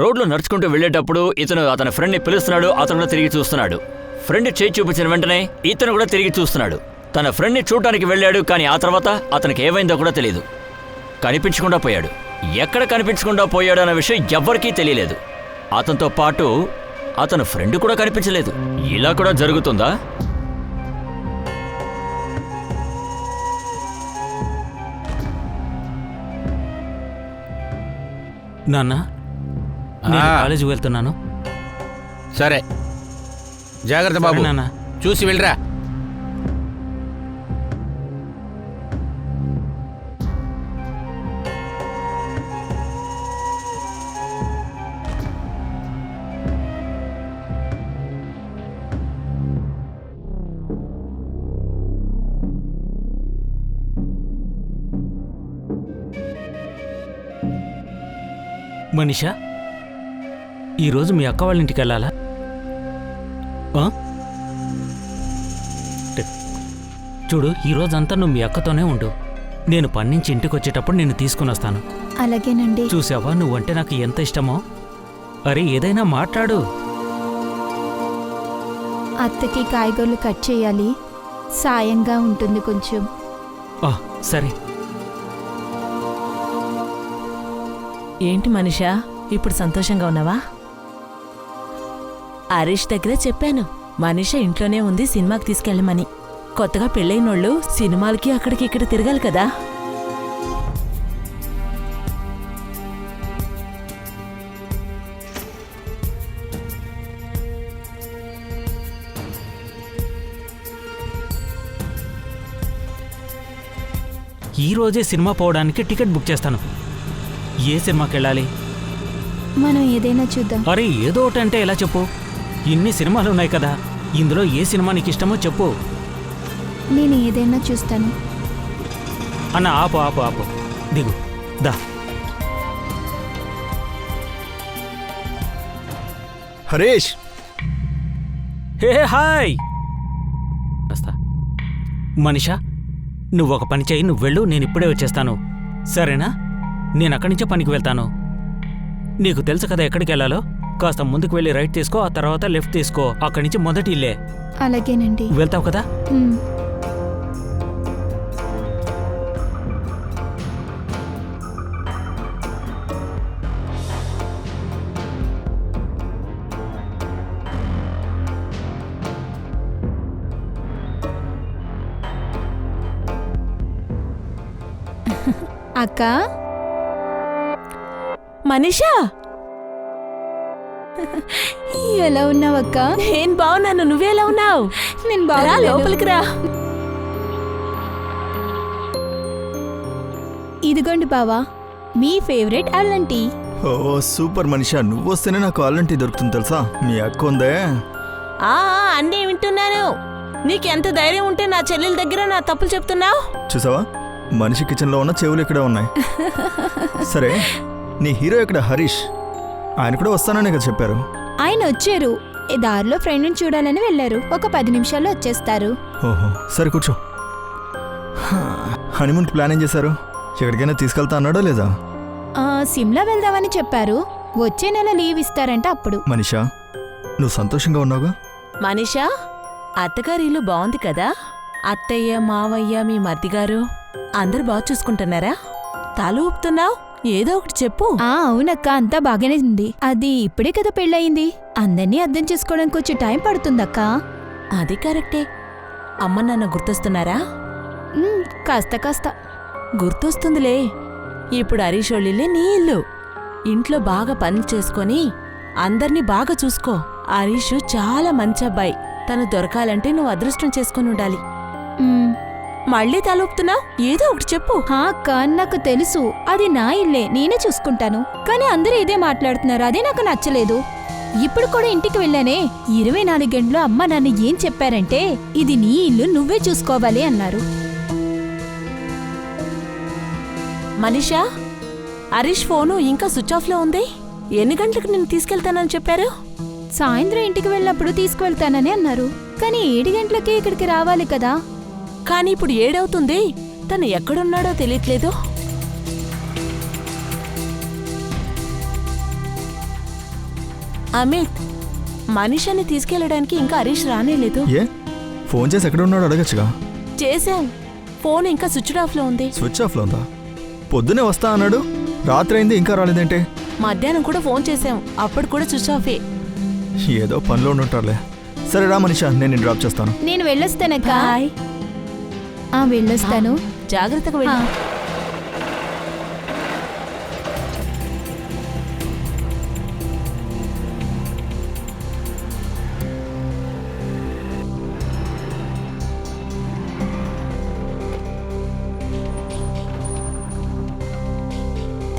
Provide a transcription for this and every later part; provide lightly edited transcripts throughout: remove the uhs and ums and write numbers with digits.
రోడ్లో నడుచుకుంటూ వెళ్ళేటప్పుడు ఇతను అతని ఫ్రెండ్ని పిలుస్తున్నాడు. అతను కూడా తిరిగి చూస్తున్నాడు. ఫ్రెండ్ చేయి చూపించిన వెంటనే ఇతను కూడా తిరిగి చూస్తున్నాడు. తన ఫ్రెండ్ని చూడటానికి వెళ్ళాడు, కానీ ఆ తర్వాత అతనికి ఏమైందో కూడా తెలియదు. కనిపించకుండా పోయాడు. ఎక్కడ కనిపించకుండా పోయాడు అన్న విషయం ఎవ్వరికీ తెలియలేదు. అతనితో పాటు అతను ఫ్రెండ్ కూడా కనిపించలేదు. ఇలా కూడా జరుగుతుందా? నాన్న, నేను కాలేజీకి వెళ్తున్నాను. సరే, జాగ్రత్త బాబు. నాన్న, చూసి వెళ్ళరా. మనీషా, ఈరోజు మీ అక్క వాళ్ళ ఇంటికి వెళ్ళాలా? చూడు, ఈరోజంతా నువ్వు మీ అక్కతోనే ఉండు. నేను పని నుంచి ఇంటికి వచ్చేటప్పుడు నిన్ను తీసుకుని వస్తాను. అలాగేనండి. చూసావా, నువ్వంటే నాకు ఎంత ఇష్టమో. అరే, ఏదైనా మాట్లాడు. అత్తకి కాయగూరలు కట్ చేయాలి, సాయంగా ఉంటుంది కొంచెం. సరే. ఏంటి మనీషా, ఇప్పుడు సంతోషంగా ఉన్నావా? హరీష్ దగ్గర చెప్పాను, మనీషా ఇంట్లోనే ఉంది, సినిమాకి తీసుకెళ్ళమని. కొత్తగా పెళ్ళైనోళ్ళు సినిమాలకి అక్కడికి ఇక్కడ తిరగాలి కదా. ఈరోజే సినిమా పోవడానికి టికెట్ బుక్ చేస్తాను. ఏ సినిమాకి వెళ్ళాలి? మనం ఏదైనా చూద్దాం. అరే, ఏదో ఒకటి అంటే ఎలా చెప్పు? ఇన్ని సినిమాలు ఉన్నాయి కదా, ఇందులో ఏ సినిమా నీకు ఇష్టమో చెప్పు. నేను ఏదైనా చూస్తాను. అన్న, ఆపు ఆపు ఆపు, దిగు, దా. Harish, hey hi. మనీషా, నువ్వు ఒక పని చేయి, నువ్వు వెళ్ళు, నేను ఇప్పుడే వచ్చేస్తాను, సరేనా? నేను అక్కడి నుంచే పనికి వెళ్తాను. నీకు తెలుసు కదా ఎక్కడికి వెళ్ళాలో. కాస్త ముందుకు వెళ్ళి రైట్ తీసుకో, ఆ తర్వాత లెఫ్ట్ తీసుకో. అక్కడి నుంచి మొదటి ఇల్లే. అలాగేనండి. వెళ్తావు కదా? అక్క, మనీషా, ఎలా ఉన్నావు అక్క? నేను బాగున్నాను, నువ్వేలా ఉన్నావు? నేను రా, బాగా లోపలికి రా. ఇదిగోండి బావా, మీ ఫేవరెట్ అల్లం టీ. ఓ సూపర్ మనీషా, నువ్వు వస్తేనే నాకు అల్లం టీ దొరుకుతుంది తెలుసా. మీ అక్క ఉందే. అన్నీ వింటున్నాను. నీకెంత ధైర్యం ఉంటే నా చెల్లెల దగ్గర నా తప్పులు చెప్తున్నావు? చూసావా, మనిషి కిచెన్లో ఉన్న చెవులు ఇక్కడే ఉన్నాయి. సరే, నీ హీరో ఇక్కడ హరీష్, ఆయన కూడా వస్తానని కదా చెప్పారు. ఆయన వచ్చారు, దారిలో ఫ్రెండ్ని చూడాలని వెళ్ళారు. ఒక 10 నిమిషాల్లో వచ్చేస్తారు. ఓహో, సరే కూర్చో. హనీమూన్ ప్లాన్ ఏం చేశారు? ఎక్కడికైనా తీసుకెళ్తా అన్నాడో లేదా? సిమ్లా వెళ్దామని చెప్పారు. వచ్చే నెల లీవ్ ఇస్తారంట అప్పుడు. మనీషా, నువ్వు సంతోషంగా ఉన్నావుగా? మనీషా, అత్తగారి ఇల్లు బాగుంది కదా? అత్తయ్య, మావయ్య, మీ మర్దిగారు అందరూ బాగా చూసుకుంటున్నారా? తల ఊపుతున్నావు, ఏదో ఒకటి చెప్పు. అవునక్క, అంతా బాగానే ఉంది. అది ఇప్పుడే కదా పెళ్ళయింది, అందరినీ అర్థం చేసుకోవడానికి కొంచెం టైం పడుతుందక్క. అది కరెక్టే. అమ్మ నాన్న గుర్తొస్తున్నారా? కాస్త కాస్త గుర్తొస్తుందిలే. ఇప్పుడు హరీషోళ్ళిల్లే నీ ఇల్లు. ఇంట్లో బాగా పని చేసుకొని అందర్నీ బాగా చూసుకో. హరీష్ చాలా మంచి అబ్బాయి. తను దొరకాలంటే నువ్వు అదృష్టం చేసుకొని ఉండాలి. మళ్ళీ తలూపుతున్నావు, ఏదో ఒకటి చెప్పు. అక్క, నాకు తెలుసు అది నా ఇల్లే, నేనే చూసుకుంటాను. కానీ అందరూ ఇదే మాట్లాడుతున్నారు, అదే నాకు నచ్చలేదు. ఇప్పుడు కూడా ఇంటికి వెళ్ళానే, 24 గంటలు అమ్మ నాన్న ఏం చెప్పారంటే, ఇది నీ ఇల్లు, నువ్వే చూసుకోవాలి అన్నారు. మనీషా, హరీష్ ఫోను ఇంకా స్విచ్ ఆఫ్లో ఉంది. ఎన్ని గంటలకు నిన్ను తీసుకెళ్తానని చెప్పారు? సాయంత్రం ఇంటికి వెళ్ళినప్పుడు తీసుకువెళ్తానని అన్నారు. కానీ 7 గంటలకే ఇక్కడికి రావాలి కదా. కానీ ఇప్పుడు 7 అవుతుంది, తను ఎక్కడున్నాడో తెలియట్లేదు. అమిత్, మనిషిని తీసుకెళ్ళడానికి ఇంకా హరీష్ రానేలేదు. ఏ ఫోన్ చేసి ఎక్కడ ఉన్నాడు అడగచ్చుగా. చేశాం, ఫోన్ ఇంకా స్విచ్ ఆఫ్ లో ఉంది. స్విచ్ ఆఫ్లో ఉందా? పొద్దునే వస్తా అన్నాడు, రాత్రి అయింది ఇంకా రాలేదేంటే? మధ్యాహ్నం కూడా ఫోన్ చేశాం, అప్పుడు కూడా స్విచ్ ఆఫే. ఏదో పనిలో ఉండుంటారులే. సరే రా మనీషా, నేను నిన్ను డ్రాప్ చేస్తాను. నేను వెళ్ళొస్తానక్క. బాయ్. వెళ్ళొస్తాను. జాగ్రత్తగా వెళ్ళు.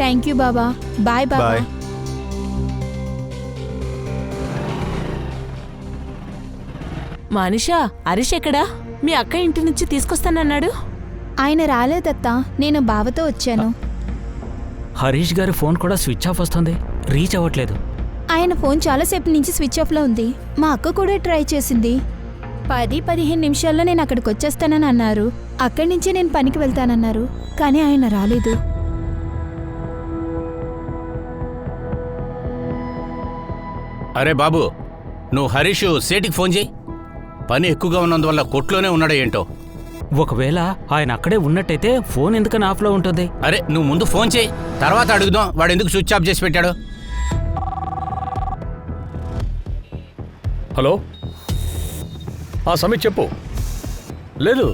థ్యాంక్ యూ బాబా. బాయ్ బాబా. బాయ్. మనిషా, హరీష్ ఎక్కడా? మీ అక్క ఇంటి నుంచి తీసుకొస్తానన్నాడు. ఆయన రాలేదత్తా, నేను బావతో వచ్చాను. హరీష్ గారి ఫోన్ కూడా స్విచ్ ఆఫ్ వస్తుంది, రీచ్ అవ్వట్లేదు. ఆయన ఫోన్ చాలాసేపు నుంచి స్విచ్ ఆఫ్లో ఉంది. మా అక్క కూడా ట్రై చేసింది. 10-15 నిమిషాల్లో నేను అక్కడికి వచ్చేస్తానని అన్నారు. అక్కడి నుంచి నేను పనికి వెళ్తానన్నారు, కానీ ఆయన రాలేదు. అరే బాబు, నువ్వు హరీష్ సేటికి ఫోన్ చేయి. పని ఎక్కువగా ఉన్నందువల్ల కొట్లోనే ఉన్నాడో ఏంటో. ఒకవేళ ఆయన అక్కడే ఉన్నట్టయితే ఫోన్ ఎందుకని ఆఫ్లో ఉంటుంది? అరే నువ్వు ముందు ఫోన్ చేయి, తర్వాత అడుగుదాం వాడు ఎందుకు స్విచ్ ఆఫ్ చేసి పెట్టాడు. హలో, సమీర్ చెప్పు. లేదు,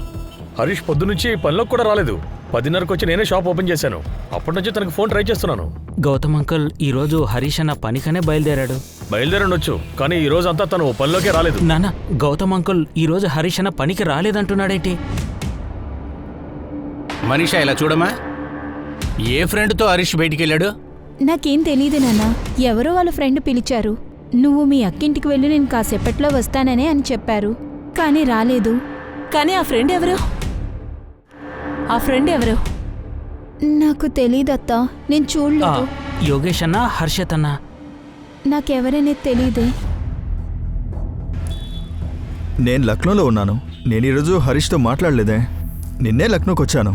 హరీష్ పొద్దునుంచి పనిలోకి కూడా రాలేదు. 10:30కి వచ్చి నేనే షాప్ ఓపెన్ చేశాను. అప్పటి నుంచి తనకు ఫోన్ ట్రై చేస్తున్నాను. గౌతమ్ అంకుల్ ఈరోజు హరీష్ అన్న పనికనే బయలుదేరాడు. బయలుదేరండొచ్చు, కానీ ఈ రోజు అంతా తను పనిలోకే రాలేదు. నాన్న, గౌతమ్ అంకుల్ ఈరోజు హరీష్ అన్న పనికి రాలేదంటున్నాడేంటి? మనీషా ఇలా చూడమ్మా, ఏ ఫ్రెండ్తో హరీష్ బయటికి వెళ్ళాడు? నాకేం తెలియదు నాన్న. ఎవరో వాళ్ళ ఫ్రెండ్ పిలిచారు. నువ్వు మీ అక్కింటికి వెళ్ళి నేను కాసేపట్లో వస్తాననే అని చెప్పారు, కానీ రాలేదు. కానీ ఆ ఫ్రెండ్ ఎవరు? ఆ ఫ్రెండ్ ఎవరు? నాకు తెలీదత్తా, నేను చూడలేదు. యోగేష్ అన్న, హర్షత్ అన్న. నాకెవరనేది తెలీదే. నేను లక్నోలో ఉన్నాను. నేను ఈరోజు హరీష్తో మాట్లాడలేదే. నిన్నే లక్నోకి వచ్చాను.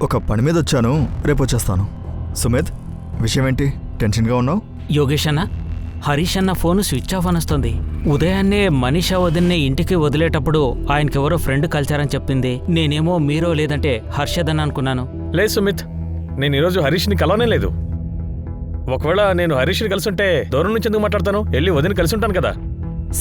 ఒక పని మీద వచ్చాను, రేపు వచ్చేస్తాను. సుమిత్, విషయం ఏంటి? టెన్షన్గా ఉన్నావు? యోగేష్ అన్న, హరీష్ అన్న ఫోన్ స్విచ్ ఆఫ్ అనొస్తుంది. ఉదయాన్నే మనీషా వదిన్నే ఇంటికి వదిలేటప్పుడు ఆయనకెవరో ఫ్రెండ్ కలిచారని చెప్పింది. నేనేమో మీరో లేదంటే హర్షద్ అని అనుకున్నాను. లేదు సుమిత్, నేను ఈరోజు హరీష్ని కలవనే లేదు. ఒకవేళ నేను హరీష్ని కలిసుంటే దూరం నుంచి ఎందుకు మాట్లాడతాను? వెళ్ళి వదిన కలిసి ఉంటాను కదా.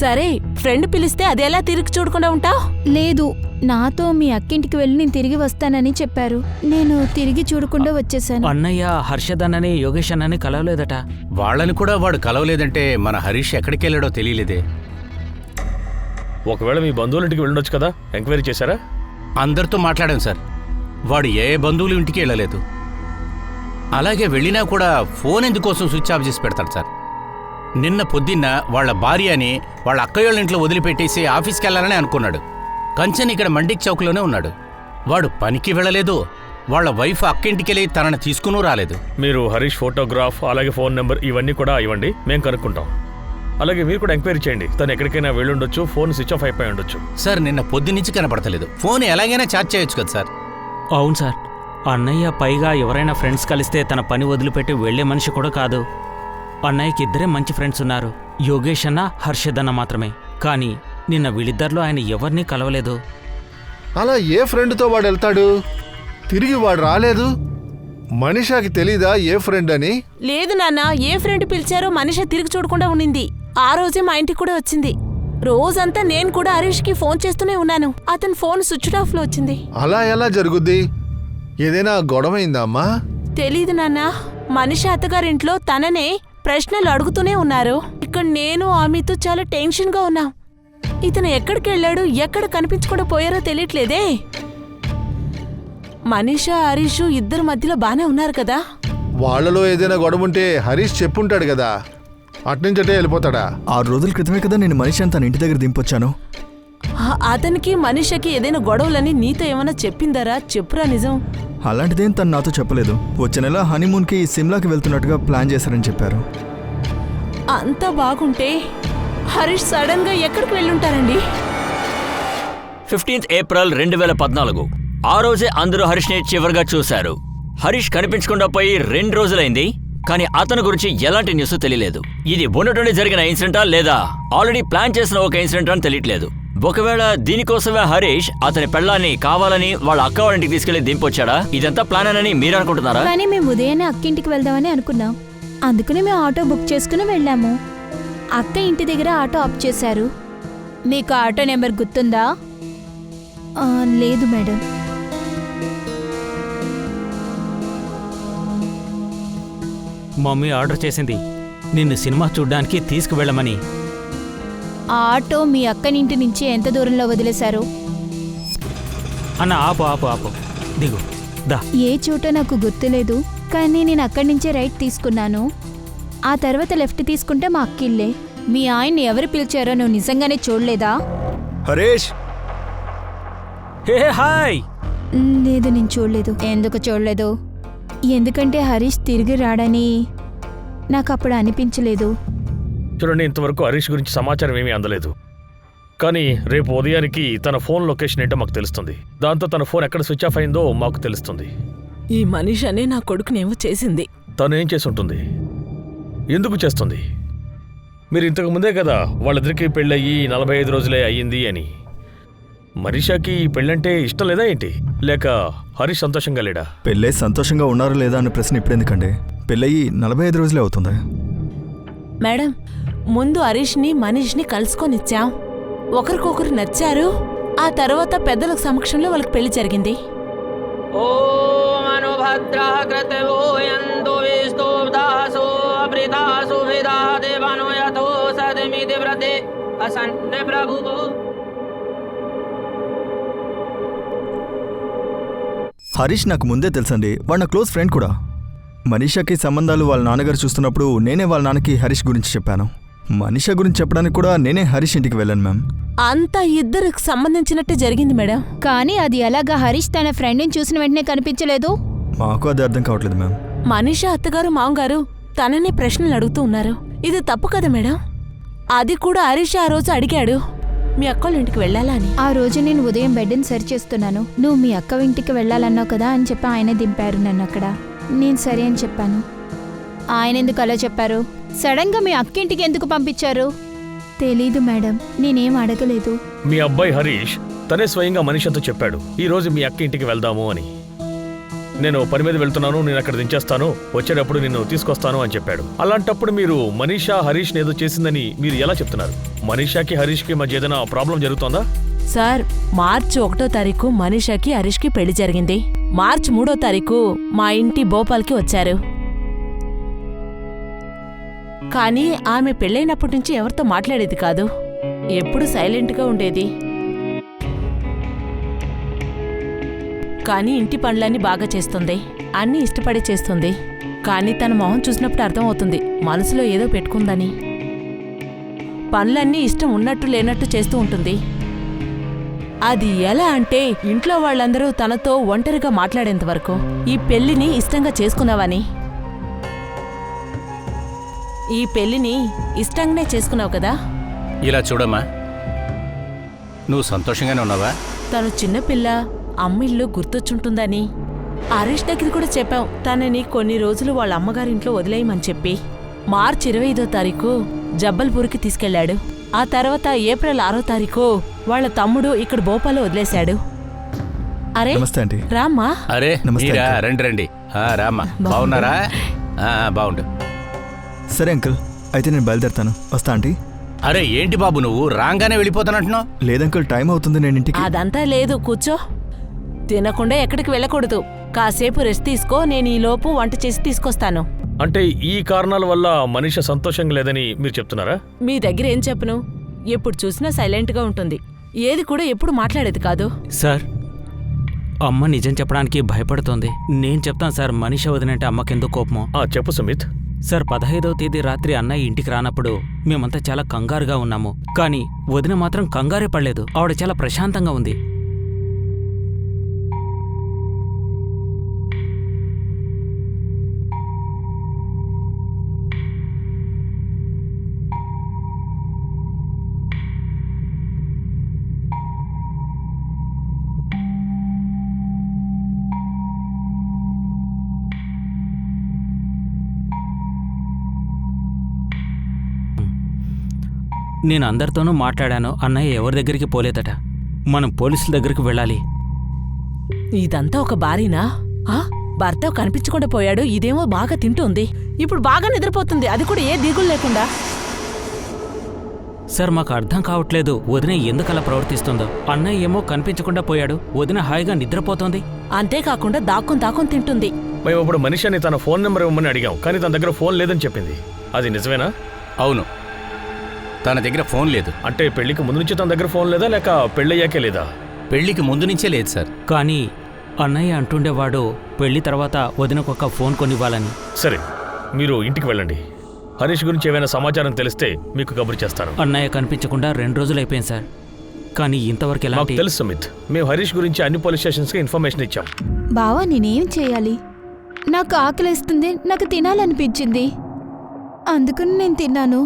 సరే, ఫ్రెండ్ పిలిస్తే అదెలా తిరిగి చూడకుండా ఉంటావు? లేదు, నాతో మీ అక్కింటికి వెళ్ళి నేను తిరిగి వస్తానని చెప్పారు. నేను తిరిగి చూడకుండా వచ్చేసాను. అన్నయ్య హర్షద్ అన్నని యోగేష్ అన్నని కలవలేదట. వాళ్ళని కూడా వాడు కలవలేదంటే మన హరీష్ ఎక్కడికి వెళ్ళాడో తెలియలేదే. ఒకవేళ మీ బంధువుల ఇంటికి వెళ్ళొచ్చు కదా, ఎంక్వైరీ చేశారా? అందరితో మాట్లాడాను సార్, వాడు ఏ బంధువులు ఇంటికి వెళ్ళలేదు. అలాగే వెళ్ళినా కూడా ఫోన్ ఎందుకోసం స్విచ్ ఆఫ్ చేసి పెడతాడు సార్. నిన్న పొద్దున్న వాళ్ళ భార్యని వాళ్ళ అక్కయ్యోళ్ళ ఇంట్లో వదిలిపెట్టేసి ఆఫీస్కి వెళ్ళాలని అనుకున్నాడు. కంచెన్ ఇక్కడ మండిక్ చౌక్లోనే ఉన్నాడు. వాడు పనికి వెళ్ళలేదు. వాళ్ళ వైఫ్ అక్కింటికెళ్ళి తనని తీసుకుని రాలేదు. మీరు హరీష్ ఫోటోగ్రాఫ్ అలాగే ఫోన్ నెంబర్ ఇవన్నీ కూడా ఇవ్వండి, మేము కనుక్కుంటాం. అలాగే మీరు కూడా ఎంక్వైరీ చేయండి. తను ఎక్కడికైనా వెళ్ళుండొచ్చు, ఫోన్ స్విచ్ ఆఫ్ అయిపోయి ఉండొచ్చు. సార్ నిన్న పొద్దున్నుంచి కనపడతలేదు. ఫోన్ ఎలాగైనా ఛార్జ్ చేయొచ్చు కదా సార్. అవును సార్, అన్నయ్య పైగా ఎవరైనా ఫ్రెండ్స్ కలిస్తే తన పని వదిలిపెట్టి వెళ్లే మనిషి కూడా కాదు. అన్నయ్యకి ఇద్దరే మంచి ఫ్రెండ్స్ ఉన్నారు, యోగేష్ అన్న, హర్షద్ అన్న మాత్రమే. కానీ నిన్న వీళ్ళిద్దరిలో ఆయన ఎవరినీ కలవలేదు. అలా ఏ ఫ్రెండ్తో వాడు వెళ్తాడు? తిరిగి వాడు రాలేదు. మనీషాకి తెలీదా ఏ ఫ్రెండ్ అని? లేదు నాన్న, ఏ ఫ్రెండ్ పిలిచారో మనిషి తిరిగి చూడకుండా ఉండింది. ఆ రోజే మా ఇంటికి కూడా వచ్చింది. రోజంతా నేను కూడా హరీష్కి ఫోన్ చేస్తూనే ఉన్నాను. అతని ఫోన్ స్విచ్ ఆఫ్ లో వచ్చింది. అలా ఎలా జరుగుద్ది? ఏదైనా గొడవైందా అమ్మా? తెలీదు నాన్న, మనిషి అత్తగారింట్లో తననే ప్రశ్నలు అడుగుతూనే ఉన్నారు. ఇక్కడ నేను ఆమెతో చాలా టెన్షన్గా ఉన్నా. ఇతను ఎక్కడికి వెళ్ళాడు, ఎక్కడ కనిపించకుండా పోయారో తెలియట్లేదే. మనీషా హరీష్ ఇద్దరు మధ్యలో బానే ఉన్నారు కదా. వాళ్లలో ఏదైనా గొడవ ఉంటే హరీష్ చెప్పుంటాడు కదా, అట్నుంచటే వెళ్ళిపోతాడా? 6 రోజుల క్రితమే కదా నేను మనీషాని తన ఇంటి దగ్గర దింపొచ్చాను. అతనికి మనీషకి ఏదైనా గొడవలని నీతో ఏమైనా చెప్పిందరా? చెప్పురా నిజం. అలాంటిదేం తను నాతో చెప్పలేదు. వచ్చే నెల హనీమూన్కి సిమ్లాకి వెళ్తున్నట్టుగా ప్లాన్ చేశారని చెప్పారు. అంతా బాగుంటే హరీష్ సడన్ గా ఎక్కడికి వెళ్ళుంటారండి? 15th April 2014. ఆ రోజే అందరూ హరీష్ని చివరిగా చూశారు. హరీష్ కనిపించకుండా పోయి 2 రోజులైంది. కానీ అతని గురించి ఎలాంటి న్యూస్ తెలియలేదు. ఇది ఉన్నటువంటి జరిగిన ఇన్సిడెంటా లేదా ఆల్రెడీ ప్లాన్ చేసిన ఒక ఇన్సిడెంట్ అని తెలియట్లేదు. ఒకవేళ దీనికోసమే హరీష్ అతని పెళ్ళాన్ని కావాలని వాళ్ళ అక్క వాళ్ళ ఇంటికి తీసుకెళ్లి దింపొచ్చాడా? ఇదంతా ప్లాన్ అని మీరు అనుకుంటున్నారా? కానీ మేము ఉదయాన్నే అక్కింటికి వెళ్దామని అనుకున్నాం. అందుకని మేము ఆటో బుక్ చేసుకుని వెళ్ళాము. అక్క ఇంటి దగ్గర ఆటో ఆఫ్ చేశారు. మీకు ఆటో నెంబర్ గుర్తుందా? లేదు మేడం. మమ్మీ ఆర్డర్ చేసింది నిన్ను సినిమా చూడ్డానికి తీసుకువెళ్ళమని. ఆ ఆటో మీ అక్కనింటి నుంచి ఎంత దూరంలో వదిలేశారు? అన్న ఆపు ఆపు ఆపు, దిగు దా. ఏ చోట నాకు గుర్తులేదు, కానీ నేను అక్కడి నుంచే రైట్ తీసుకున్నాను. ఆ తర్వాత లెఫ్ట్ తీసుకుంటే మా అక్కిల్లే. మీ ఆయన్ని ఎవరు పిలిచారో నువ్వు నిజంగానే చూడలేదా? Harish, hey hi. లేదు, నేను చూడలేదు. ఎందుకు చూడలేదు? ఎందుకంటే హరీష్ తిరిగి రాడని నాకు అప్పుడు అనిపించలేదు. చూడండి, ఇంతవరకు హరీష్ గురించి సమాచారం ఏమీ అందలేదు. కానీ రేపు ఉదయానికి తన ఫోన్ లొకేషన్ ఏంటో మాకు తెలుస్తుంది. దాంతో తన ఫోన్ ఎక్కడ స్విచ్ ఆఫ్ అయిందో మాకు తెలుస్తుంది. ఈ మనిషి అనే నా కొడుకునేమో చేసింది. తను ఏం చేసి ఉంటుంది, ఎందుకు చేస్తుంది? మీరు ఇంతకు ముందే కదా వాళ్ళిద్దరికీ పెళ్ళయ్యి 45 రోజులే అయ్యింది అని. మనీషాకి ఈ పెళ్ళంటే ఇష్టం లేదా ఏంటి? లేక హరీష్ సంతోషంగా లేడా? పెళ్ళై సంతోషంగా ఉన్నారా లేదా అనే ప్రశ్న ఇప్పుడు ఎందుకండి? పెళ్ళయి 45 రోజులే అవుతుంది. మేడం, ముందు హరీష్ని మనీష్ని కలుసుకొనిచ్చాం. ఒకరికొకరు నచ్చారు. ఆ తర్వాత పెద్దల సమక్షంలో వాళ్ళకి పెళ్లి జరిగింది. హరీష్ నాకు ముందే తెలుసండి. వాడు నా క్లోజ్ ఫ్రెండ్ కూడా. మనీషాకి సంబంధాలు వాళ్ళ నాన్నగారు చూస్తున్నప్పుడు నేనే వాళ్ళ నాన్నకి హరీష్ గురించి చెప్పాను. మనీషా గురించి చెప్పడానికి కూడా నేనే హరీష్ ఇంటికి వెళ్ళాను మ్యామ్. అంతా ఇద్దరికి సంబంధించినట్టే జరిగింది మేడం. కానీ అది ఎలాగా హరీష్ తన ఫ్రెండ్ని చూసిన వెంటనే కనిపించలేదు? మాకు అది అర్థం కావట్లేదు మ్యామ్. మనీషా అత్తగారు మామగారు తననే ప్రశ్నలు అడుగుతూ ఉన్నారు. ఇది తప్పు కదా మేడం? అది కూడా హరీష్ ఆ రోజు అడిగాడు, మీ అక్కోళ్ళ ఇంటికి వెళ్ళాలా అని. ఆ రోజు నేను ఉదయం బెడ్ని సరి చేస్తున్నాను. నువ్వు మీ అక్క ఇంటికి వెళ్ళాలన్నావు కదా అని చెప్పి ఆయన దింపారు నన్ను అక్కడ. నేను సరే అని చెప్పాను. ఆయన ఎందుకు అలా చెప్పారు? సడన్గా మీ అక్క ఇంటికి ఎందుకు పంపించారు? తెలీదు మేడం, నేనేం అడగలేదు. మీ అబ్బాయి హరీష్ తనే స్వయంగా మనీషాతో చెప్పాడు, ఈ రోజు మీ అక్క ఇంటికి వెళ్దాము అని. నేను పని మీద వెళ్తున్నాను, నేను అక్కడ దించేస్తాను, వచ్చేటప్పుడు నిన్ను తీసుకొస్తాను అని చెప్పాడు. అలాంటప్పుడు మీరు మనీషా హరీష్ని ఏదో చేసిందని మీరు ఎలా చెప్తున్నారు? మనీషాకి హరీష్కి మధ్య ఏదైనా ప్రాబ్లం జరుగుతోందా? సార్, మార్చి 1వ తారీఖు మనీషాకి హరీష్కి పెళ్లి జరిగింది. మార్చి 3వ తారీఖు మా ఇంటి భోపాల్కి వచ్చారు. కానీ ఆమె పెళ్ళైనప్పటి నుంచి ఎవరితో మాట్లాడేది కాదు. ఎప్పుడు సైలెంట్గా ఉండేది. కానీ ఇంటి పనులన్నీ బాగా చేస్తుంది. అన్నీ ఇష్టపడి చేస్తుంది. కానీ తన మొహం చూసినప్పుడు అర్థమవుతుంది మనసులో ఏదో పెట్టుకుందని. పనులన్నీ ఇష్టం ఉన్నట్టు లేనట్టు చేస్తూ ఉంటుంది. అది ఎలా అంటే ఇంట్లో వాళ్ళందరూ తనతో ఒంటరిగా మాట్లాడేంత వరకు ఈ పెళ్లిని ఇష్టంగా చేసుకున్నావని. ఈ పెళ్లిని ఇష్టంగానే చేసుకున్నావు కదా? ఇలా చూడమ్మా, నువ్వు సంతోషంగానే ఉన్నావా? తను చిన్నపిల్ల, అమ్మిల్లు గుర్తొచ్చుంటుందని. హరీష్ దగ్గర కూడా చెప్పాం తనని కొన్ని రోజులు వాళ్ళ అమ్మగారింట్లో వదిలేయమని చెప్పి. మార్చి 25వ తారీఖు జబ్బల్పూర్కి తీసుకెళ్లాడు. ఆ తర్వాత ఏప్రిల్ 6వ తారీఖు వాళ్ళ తమ్ముడు ఇక్కడ భోపాల్లో వదిలేశాడు. అరే నమస్తే ఆంటీ. రామ్మా. అరే నమస్తే మీరా? అంకుల్. రండి రండి. రామ్మా, బాగున్నారా? బాగుండు. సరే అంకుల్, అయితే నేను బయలుదేరుతాను. వస్తా ఆంటీ. అరే ఏంటి బాబు, నువ్వు రాగానే వెళ్ళిపోతానంటున్నావు? లేదంకుల్, టైం అవుతుంది, నేను ఇంటికి. అదంతా లేదు, కూర్చో. తినకుండా ఎక్కడికి వెళ్ళకూడదు. కాసేపు రెస్ట్ తీసుకో. నేను ఈలోపు వంట చేసి తీసుకొస్తాను. అంటే ఈ కారణాల వల్ల మనీషా సంతోషంగా లేదని మీరు చెప్తున్నారా? మీ దగ్గర ఏం చెప్పను? ఎప్పుడు చూసినా సైలెంట్గా ఉంటుంది. ఏది కూడా ఎప్పుడు మాట్లాడేది కాదు. సార్, అమ్మ నిజం చెప్పడానికి భయపడుతోంది. నేను చెప్తాను సార్, మనీషా వదినంటే అమ్మకెందుకు కోపమో. చెప్పు సుమిత్. సార్, 15వ తేదీ రాత్రి అన్నయ్య ఇంటికి రానప్పుడు మేమంతా చాలా కంగారుగా ఉన్నాము. కానీ వదిన మాత్రం కంగారే పడలేదు. ఆవిడ చాలా ప్రశాంతంగా ఉంది. నేను అందరితోనూ మాట్లాడాను, అన్నయ్య ఎవరి దగ్గరికి పోలేదట. మనం పోలీసుల దగ్గరికి వెళ్ళాలి. ఇదంతా ఒక భారీనా? భర్త కనిపించకుండా పోయాడు, ఇదేమో బాగా తింటుంది, ఇప్పుడు బాగా నిద్రపోతుంది, అది కూడా ఏ దిగులు లేకుండా. సార్ మాకు అర్థం కావట్లేదు వదిన ఎందుకలా ప్రవర్తిస్తుందో. అన్నయ్య ఏమో కనిపించకుండా పోయాడు, వదిన హాయిగా నిద్రపోతోంది. అంతేకాకుండా దాక్కుని తింటుంది. మేము ఇప్పుడు మనిషిని తన ఫోన్ నెంబర్ ఇవ్వమని అడిగాం, కానీ తన దగ్గర ఫోన్ లేదని చెప్పింది. అది నిజమేనా? అవును, తన దగ్గర ఫోన్ లేదు. అంటే పెళ్లికి ముందు నుంచి తన దగ్గర ఫోన్ లేదా, లేక పెళ్ళయ్యాకే లేదా? పెళ్లికి ముందు నుంచే లేదు సార్. కానీ అన్నయ్య అంటుండేవాడు పెళ్లి తర్వాత వదినకొక ఫోన్ కొనివ్వాలని. సరే, మీరు ఇంటికి వెళ్ళండి. హరీష్ గురించి ఏమైనా సమాచారం తెలిస్తే మీకు కబురు చేస్తాను. అన్నయ్య కనిపించకుండా 2 రోజులు అయిపోయింది సార్, కానీ ఇంతవరకు మాకు ఎలాంటి... తెలుసు సుమిత్, మేము హరీష్ గురించి అన్ని పోలీస్ స్టేషన్స్కి ఇన్ఫర్మేషన్ ఇచ్చాం. బావా నేనేం చేయాలి? నాకు ఆకలిస్తుంది, నాకు తినాలనిపించింది, అందుకని నేను తిన్నాను.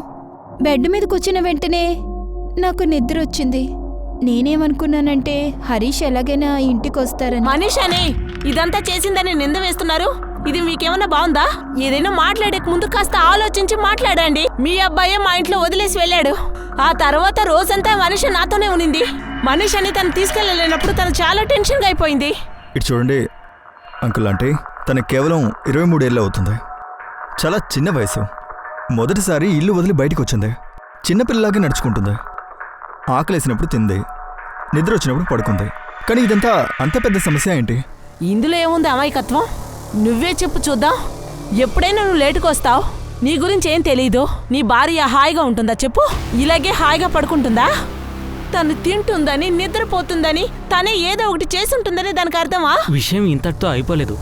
బెడ్ మీద కూర్చున్న వెంటనే నాకు నిద్ర వచ్చింది. నేనేమనుకున్నానంటే హరీష్ ఎలాగైనా ఇంటికి వస్తారని. మనీషానే ఇదంతా చేసిందని నింద వేస్తున్నారు. ఇది మీకేమన్నా బాగుందా? ఏదైనా మాట్లాడే ముందు కాస్త ఆలోచించి మాట్లాడండి. మీ అబ్బాయే మా ఇంట్లో వదిలేసి వెళ్ళాడు. ఆ తర్వాత రోజంతా మనీష నాతోనే ఉనింది. మనీషని తను తీసుకెళ్ళలేనప్పుడు తను చాలా టెన్షన్గా అయిపోయింది. ఇటు చూడండి అంకుల్, అంటే తనకు కేవలం 23 ఏళ్ళు అవుతుంది. చాలా చిన్న వయసు. మొదటిసారి ఇల్లు వదిలి బయటికి వచ్చింది. చిన్నపిల్లలాగే నడుచుకుంటుంది. ఆకలేసినప్పుడు తింది, నిద్ర వచ్చినప్పుడు పడుకుంది. కానీ ఇదంతా అంత పెద్ద సమస్య ఏంటి? ఇందులో ఏముంది అమాయకత్వం? నువ్వే చెప్పు చూద్దాం. ఎప్పుడైనా నువ్వు లేటుకు వస్తావు, నీ గురించి ఏం తెలీదు. నీ భార్య హాయిగా ఉంటుందా చెప్పు? ఇలాగే హాయిగా పడుకుంటుందా? తను తింటుందని, నిద్రపోతుందని, తనే ఏదో ఒకటి చేసుంటుందని దానికి అర్థమా? విషయం ఇంతటితో అయిపోలేదు.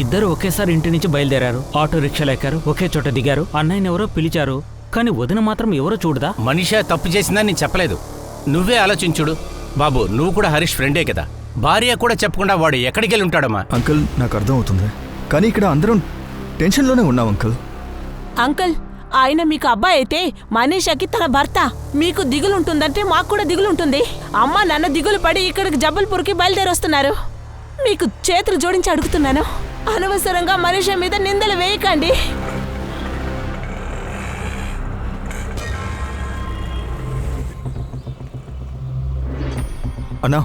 ఇద్దరు ఒకేసారి ఇంటి నుంచి బయలుదేరారు, ఆటో రిక్షాలు ఎక్కారు, ఒకే చోట దిగారు. అన్నయ్యని ఎవరో పిలిచారు, కానీ వదిన మాత్రం ఎవరో చూడదా. మనిషా తప్పు చేసిందని నేను చెప్పలేదు, నువ్వే ఆలోచించుడు. బాబు, నువ్వు కూడా హరీష్ ఫ్రెండే కదా. భార్య కూడా చెప్పకుండా వాడు ఎక్కడికి వెళ్ళి ఉంటాడమ్మా? అంకుల్ నాకు అర్థం అవుతుంది, కానీ ఇక్కడ అందరం టెన్షన్లోనే ఉన్నాం అంకుల్. అంకుల్, ఆయన మీకు అబ్బాయి అయితే మనీషాకి తన భర్త. మీకు దిగులుంటుందంటే మాకు కూడా దిగులుంటుంది. అమ్మ నాన్న దిగులు పడి ఇక్కడికి జబల్పూర్కి బయలుదేరొస్తున్నారు. మీకు చేతులు జోడించి అడుగుతున్నాను, అనవసరంగా మనీషా మీద నిందలు వేయకండి. అన్నా,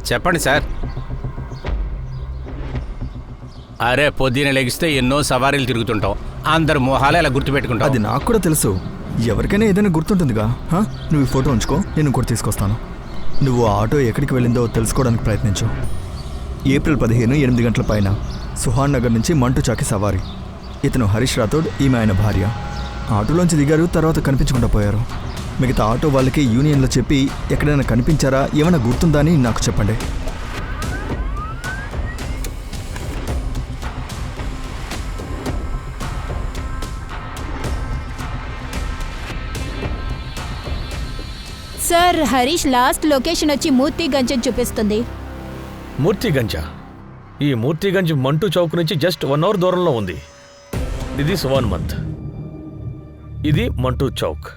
చెప్పండి సార్. అరే, పొద్దున లెగిస్తే ఎన్నో సవారీలు తిరుగుతుంటాం, అందరు మొహాలే అలా గుర్తుపెట్టుకుంటాం. అది నాకు కూడా తెలుసు. ఎవరికైనా ఏదైనా గుర్తుంటుందిగా. నువ్వు ఈ ఫోటో ఉంచుకో, నేను ఇంకోటి తీసుకొస్తాను. నువ్వు ఆ ఆటో ఎక్కడికి వెళ్ళిందో తెలుసుకోవడానికి ప్రయత్నించు. ఏప్రిల్ 15, 8 గంటల పైన సుహాన్ నగర్ నుంచి మంటు చాకి సవారీ. ఇతను హరీష్ రాథోడ్, ఈమె ఆయన భార్య. ఆటోలోంచి దిగారు, తర్వాత కనిపించకుండా పోయారు. మిగతా ఆటో వాళ్ళకి యూనియన్లో చెప్పి ఎక్కడైనా కనిపించారా, ఏమైనా గుర్తుందా అని నాకు చెప్పండి. సార్, హరీష్ లాస్ట్ లొకేషన్ వచ్చి మూర్తిగంజ్ అని చూపిస్తుంది. మూర్తిగంజా? ఈ మూర్తిగంజ్ మంటూ చౌక్ నుంచి జస్ట్ 1 అవర్ దూరంలో ఉంది. ఇది సువాన్ మంత్, ఇది మంటూ చౌక్,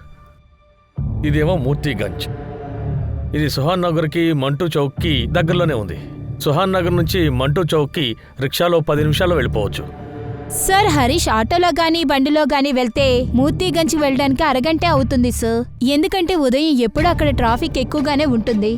ఇదేమో మూర్తిగంజ్. ఇది సుహాన్ నగర్కి మంటూ చౌక్కి దగ్గరలోనే ఉంది. సుహాన్ నగర్ నుంచి మంటూ చౌక్కి రిక్షాలో 10 నిమిషాల్లో వెళ్ళిపోవచ్చు. సార్, హరీష్ ఆటోలో గానీ బండిలో గానీ వెళ్తే మూర్తిగంజ్ వెళ్ళడానికి అరగంటే అవుతుంది సార్. ఎందుకంటే ఉదయం ఎప్పుడూ అక్కడ ట్రాఫిక్ ఎక్కువగానే ఉంటుంది.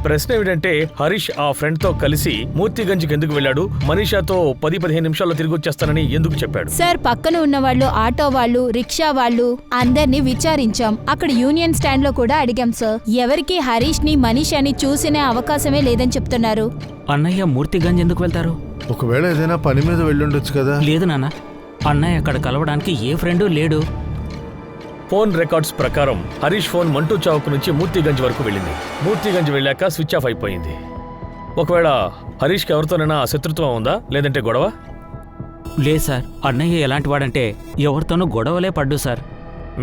ప్రశ్న ఏమిటంటే, హరీష్ ఆ ఫ్రెండ్తో కలిసి మూర్తిగంజ్కి ఎందుకు వెళ్ళాడు? మనీషాతో 10-15 నిమిషాల్లో తిరిగి వచ్చేస్తానని ఎందుకు చెప్పాడు? సార్, పక్కన ఉన్న వాళ్ళు, ఆటో వాళ్ళు, రిక్షా వాళ్ళు అందరినీ విచారించాం. అక్కడ యూనియన్ స్టాండ్ లో కూడా అడిగాం సార్. ఎవరికి హరీష్ ని, మనీషాని చూసిన అవకాశమే లేదని చెప్తున్నారు. అన్నయ్య మూర్తిగంజ్ ఎందుకు వెళ్తారు? ఒకవేళ ఏదైనా పని మీద వెళ్ళుండొచ్చు కదా. లేదు నాన్న, అన్నయ్య అక్కడ కలవడానికి ఏ ఫ్రెండు లేడు. ఫోన్ రికార్డ్స్ ప్రకారం హరీష్ ఫోన్ మంటూ చౌక్ నుంచి మూర్తిగంజ్ వరకు వెళ్ళింది. మూర్తిగంజ్ వెళ్ళాక స్విచ్ ఆఫ్ అయిపోయింది. ఒకవేళ హరీష్కి ఎవరితోనైనా శత్రుత్వం ఉందా, లేదంటే గొడవ? లేదు సార్, అన్నయ్య ఎలాంటి వాడంటే ఎవరితోనూ గొడవలే పడ్డు సార్.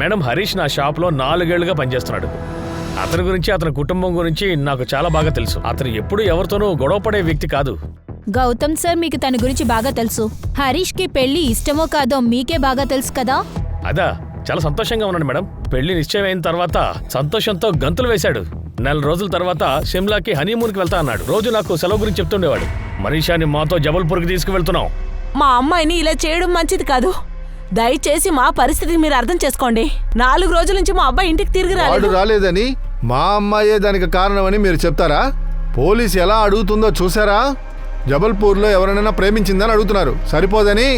మేడం, హరీష్ నా షాప్లో 4 ఏళ్లుగా పనిచేస్తున్నాడు. అతని గురించి, అతని కుటుంబం గురించి నాకు చాలా బాగా తెలుసు. అతను ఎప్పుడూ ఎవరితోనూ గొడవ పడే వ్యక్తి కాదు. గౌతమ్ సార్, మీకు తన గురించి బాగా తెలుసు. హరీష్ కి పెళ్లి ఇష్టమో కాదో మీకే బాగా తెలుసు కదా. అదా, చాలా సంతోషంగా ఉన్నాడు మేడం. పెళ్లి నిశ్చయమైన తర్వాత సంతోషంతో గంతులు వేశాడు. 4 రోజుల తర్వాత షిమ్లాకి హనీమూన్కి వెళ్తా అన్నాడు. రోజు నాకు సెలవు గురించి చెప్తుండేవాడు. మనీషాని మాతో జబల్పూర్కి తీసుకువెళ్తున్నాం. మా అమ్మాయిని ఇలా చేయడం మంచిది కాదు. దయచేసి మా పరిస్థితి మీరు అర్థం చేసుకోండి. 4 రోజుల నుంచి మా అబ్బాయి ఇంటికి తిరిగి వాడు రాలేదు. రాలేదని మా అమ్మాయే దానికి కారణమని మీరు చెప్తారా? పోలీస్ ఎలా అడుగుతుందో చూసారా? జబల్పూర్లో ఎవరైనా ప్రేమించిందని అడుగుతున్నారు. సరిపోదని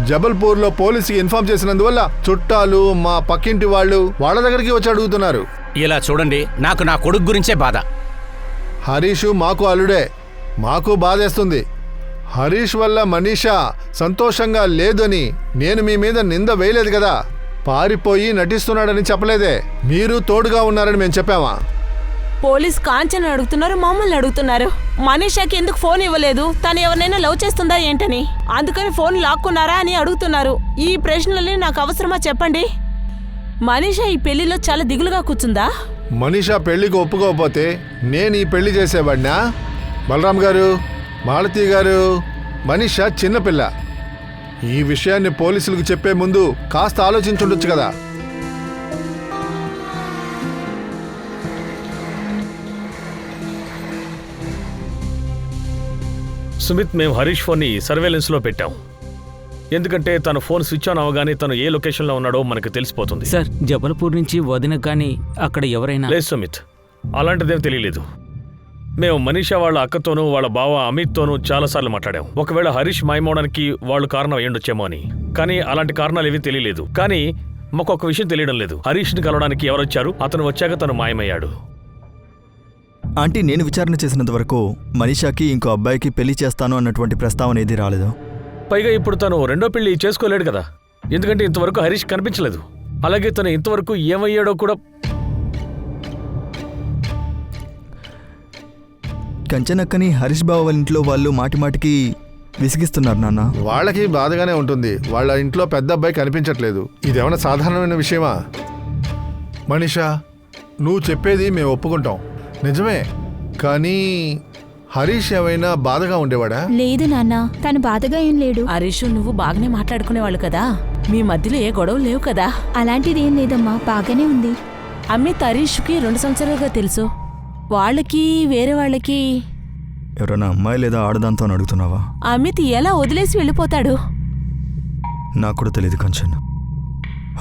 జబల్పూర్లో పోలీసుకి ఇన్ఫార్మ్ చేసినందువల్ల చుట్టాలు, మా పక్కింటి వాళ్ళు వాళ్ళ దగ్గరికి వచ్చి అడుగుతున్నారు. ఇలా చూడండి, నాకు నా కొడుకు గురించే బాధ. హరీషు మాకు అల్లుడే, మాకు బాధేస్తుంది. హరీష్ వల్ల మనీషా సంతోషంగా లేదని నేను మీ మీద నింద వేయలేదు కదా. పారిపోయి నటిస్తున్నాడని చెప్పలేదే. మీరు తోడుగా ఉన్నారని మేము చెప్పామా? పోలీస్ కాంచన్ అడుగుతున్నారు, మమ్మల్ని అడుగుతున్నారు. మనీషాకి ఎందుకు ఫోన్ ఇవ్వలేదు, తను ఎవరినైనా లవ్ చేస్తుందా ఏంటని, అందుకని ఫోన్ లాక్కున్నారా అని అడుగుతున్నారు. ఈ ప్రశ్నలని నాకు అవసరమా చెప్పండి? మనీషా ఈ పెళ్లిలో చాలా దిగులుగా కూర్చుందా? మనీషా పెళ్లికి ఒప్పుకోకపోతే నేను ఈ పెళ్లి చేసేవాడినా? బలరాం గారు, మాలతీ గారు, మనీషా చిన్నపిల్ల. ఈ విషయాన్ని పోలీసులకు చెప్పే ముందు కాస్త ఆలోచించుండొచ్చు కదా. సుమిత్, మేము హరీష్ ఫోన్ని సర్వేలెన్స్లో పెట్టాం. ఎందుకంటే తన ఫోన్ స్విచ్ ఆన్ అవగానే తను ఏ లొకేషన్లో ఉన్నాడో మనకు తెలిసిపోతుంది. సార్, జబల్పూర్ నుంచి వదిన కానీ అక్కడ ఎవరైనా? లేదు సుమిత్, అలాంటిదేం తెలియలేదు. మేము మనీషా వాళ్ళ అక్కతోనూ వాళ్ళ బావ అమిత్తోనూ చాలాసార్లు మాట్లాడాం. ఒకవేళ హరీష్ మాయమవడానికి వాళ్ళు కారణం అయ్యుండొచ్చేమో అని. కానీ అలాంటి కారణాలు ఏమీ తెలియలేదు. కానీ మాకు ఒక విషయం తెలియడం లేదు, హరీష్ని కలవడానికి ఎవరొచ్చారు, అతను వచ్చాక తను మాయమయ్యాడు. ఆంటీ, నేను విచారణ చేసినంత వరకు మనీషాకి ఇంకో అబ్బాయికి పెళ్లి చేస్తాను అన్నటువంటి ప్రస్తావన ఏది రాలేదు. పైగా ఇప్పుడు తను రెండో పెళ్లి చేసుకోలేడు కదా, ఎందుకంటే ఇంతవరకు హరీష్ కనిపించలేదు. అలాగే తను ఇంతవరకు ఏమయ్యాడో కూడా. కంచనక్కని హరీష్ బావ వాళ్ళ ఇంట్లో వాళ్ళు మాటిమాటికి విసిగిస్తున్నారు నాన్న. వాళ్ళకి బాధగానే ఉంటుంది. వాళ్ళ ఇంట్లో పెద్ద అబ్బాయి కనిపించట్లేదు. ఇదేమన్నా సాధారణమైన విషయమా? మనీషా, నువ్వు చెప్పేది మేము ఒప్పుకుంటాం, నిజమే. కానీ హరీష్ ఏమైనా బాధగా ఉండేవాడా? లేదు నాన్న, తను బాధగా ఏం లేడు. హరీష్ నువ్వు బాగానే మాట్లాడుకునేవాళ్ళు కదా, మీ మధ్యలో ఏ గొడవలు లేవు కదా? అలాంటిది ఏం లేదమ్మా, బాగానే ఉంది. అమిత్ హరీష్కి 2 సంవత్సరాలుగా తెలుసు. వాళ్ళకి వేరే వాళ్ళకి ఎవరైనా అమ్మాయి లేదా ఆడదాంతో అని అడుగుతున్నావా? అమిత్ ఎలా వదిలేసి వెళ్ళిపోతాడు? నాకు కూడా తెలియదు కంచన్.